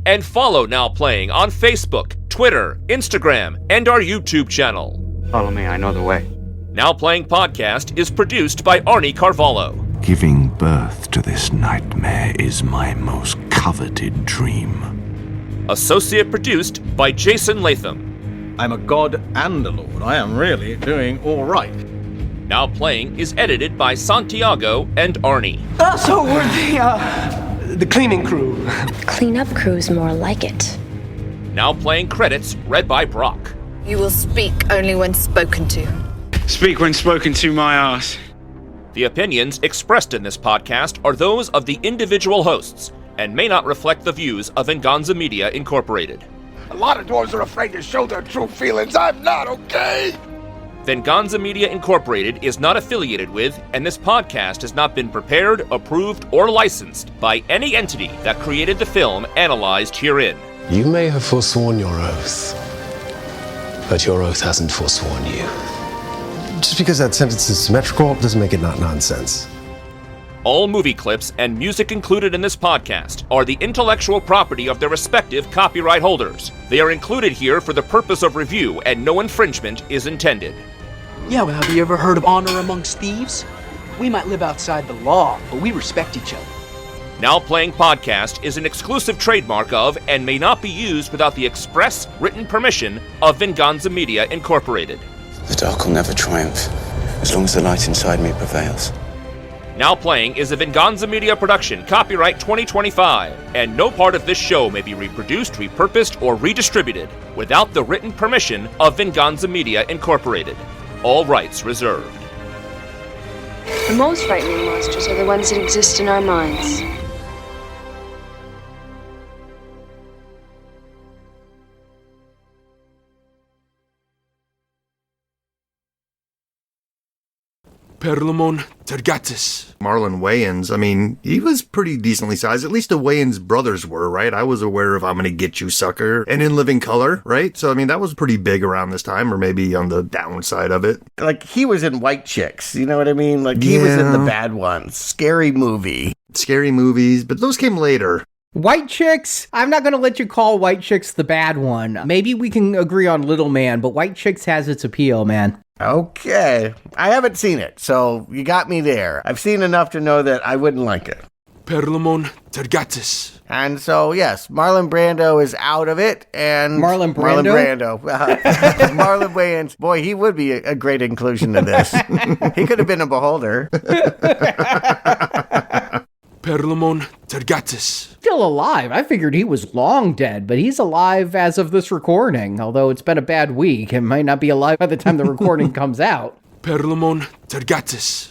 [SPEAKER 2] And follow Now Playing on Facebook, Twitter, Instagram, and our YouTube channel.
[SPEAKER 14] Follow me, I know the way.
[SPEAKER 2] Now Playing Podcast is produced by Arnie Carvalho.
[SPEAKER 1] Giving birth to this nightmare is my most coveted dream.
[SPEAKER 2] Associate produced by Jason Latham.
[SPEAKER 4] I'm a god and a lord. I am really doing all right.
[SPEAKER 2] Now Playing is edited by Santiago and Arnie.
[SPEAKER 5] So we're the cleaning crew.
[SPEAKER 7] Cleanup crew's more like it.
[SPEAKER 2] Now Playing credits read by Brock.
[SPEAKER 3] You will speak only when spoken to.
[SPEAKER 14] Speak when spoken to, my ass.
[SPEAKER 2] The opinions expressed in this podcast are those of the individual hosts and may not reflect the views of Venganza Media Incorporated.
[SPEAKER 18] A lot of dwarves are afraid to show their true feelings. I'm not, okay?
[SPEAKER 2] Venganza Media Incorporated is not affiliated with, and this podcast has not been prepared, approved, or licensed by any entity that created the film analyzed herein.
[SPEAKER 13] You may have forsworn your oath, but your oath hasn't forsworn you. Just because that sentence is symmetrical doesn't make it not nonsense.
[SPEAKER 2] All movie clips and music included in this podcast are the intellectual property of their respective copyright holders. They are included here for the purpose of review, and no infringement is intended.
[SPEAKER 19] Yeah, well, have you ever heard of honor amongst thieves? We might live outside the law, but we respect each other.
[SPEAKER 2] Now Playing Podcast is an exclusive trademark of and may not be used without the express written permission of Venganza Media Incorporated.
[SPEAKER 20] The dark will never triumph, as long as the light inside me prevails.
[SPEAKER 2] Now Playing is a Venganza Media production, copyright 2025, and no part of this show may be reproduced, repurposed, or redistributed without the written permission of Venganza Media Incorporated. All rights reserved.
[SPEAKER 10] The most frightening monsters are the ones that exist in our minds.
[SPEAKER 18] Perlamon Tergatis.
[SPEAKER 12] Marlon Wayans, I mean, he was pretty decently sized. At least the Wayans brothers were, right? I was aware of I'm Gonna Get You, Sucker, and In Living Color, right? So, I mean, that was pretty big around this time, or maybe on the downside of it.
[SPEAKER 6] Like, he was in White Chicks, you know what I mean? Like, he was in the bad ones. Scary movie.
[SPEAKER 12] Scary movies, but those came later.
[SPEAKER 11] White Chicks? I'm not going to let you call White Chicks the bad one. Maybe we can agree on Little Man, but White Chicks has its appeal, man.
[SPEAKER 6] Okay. I haven't seen it, so you got me there. I've seen enough to know that I wouldn't like it.
[SPEAKER 18] Perlamon Tergatis.
[SPEAKER 6] And so, yes, Marlon Brando is out of it, and...
[SPEAKER 11] Marlon Brando?
[SPEAKER 6] Marlon Wayans. Boy, he would be a great inclusion to this. He could have been a beholder.
[SPEAKER 18] Perlamon Tergatis.
[SPEAKER 11] Still alive. I figured he was long dead, but he's alive as of this recording. Although it's been a bad week, it might not be alive by the time the recording comes out.
[SPEAKER 18] Perlamon Tergatis.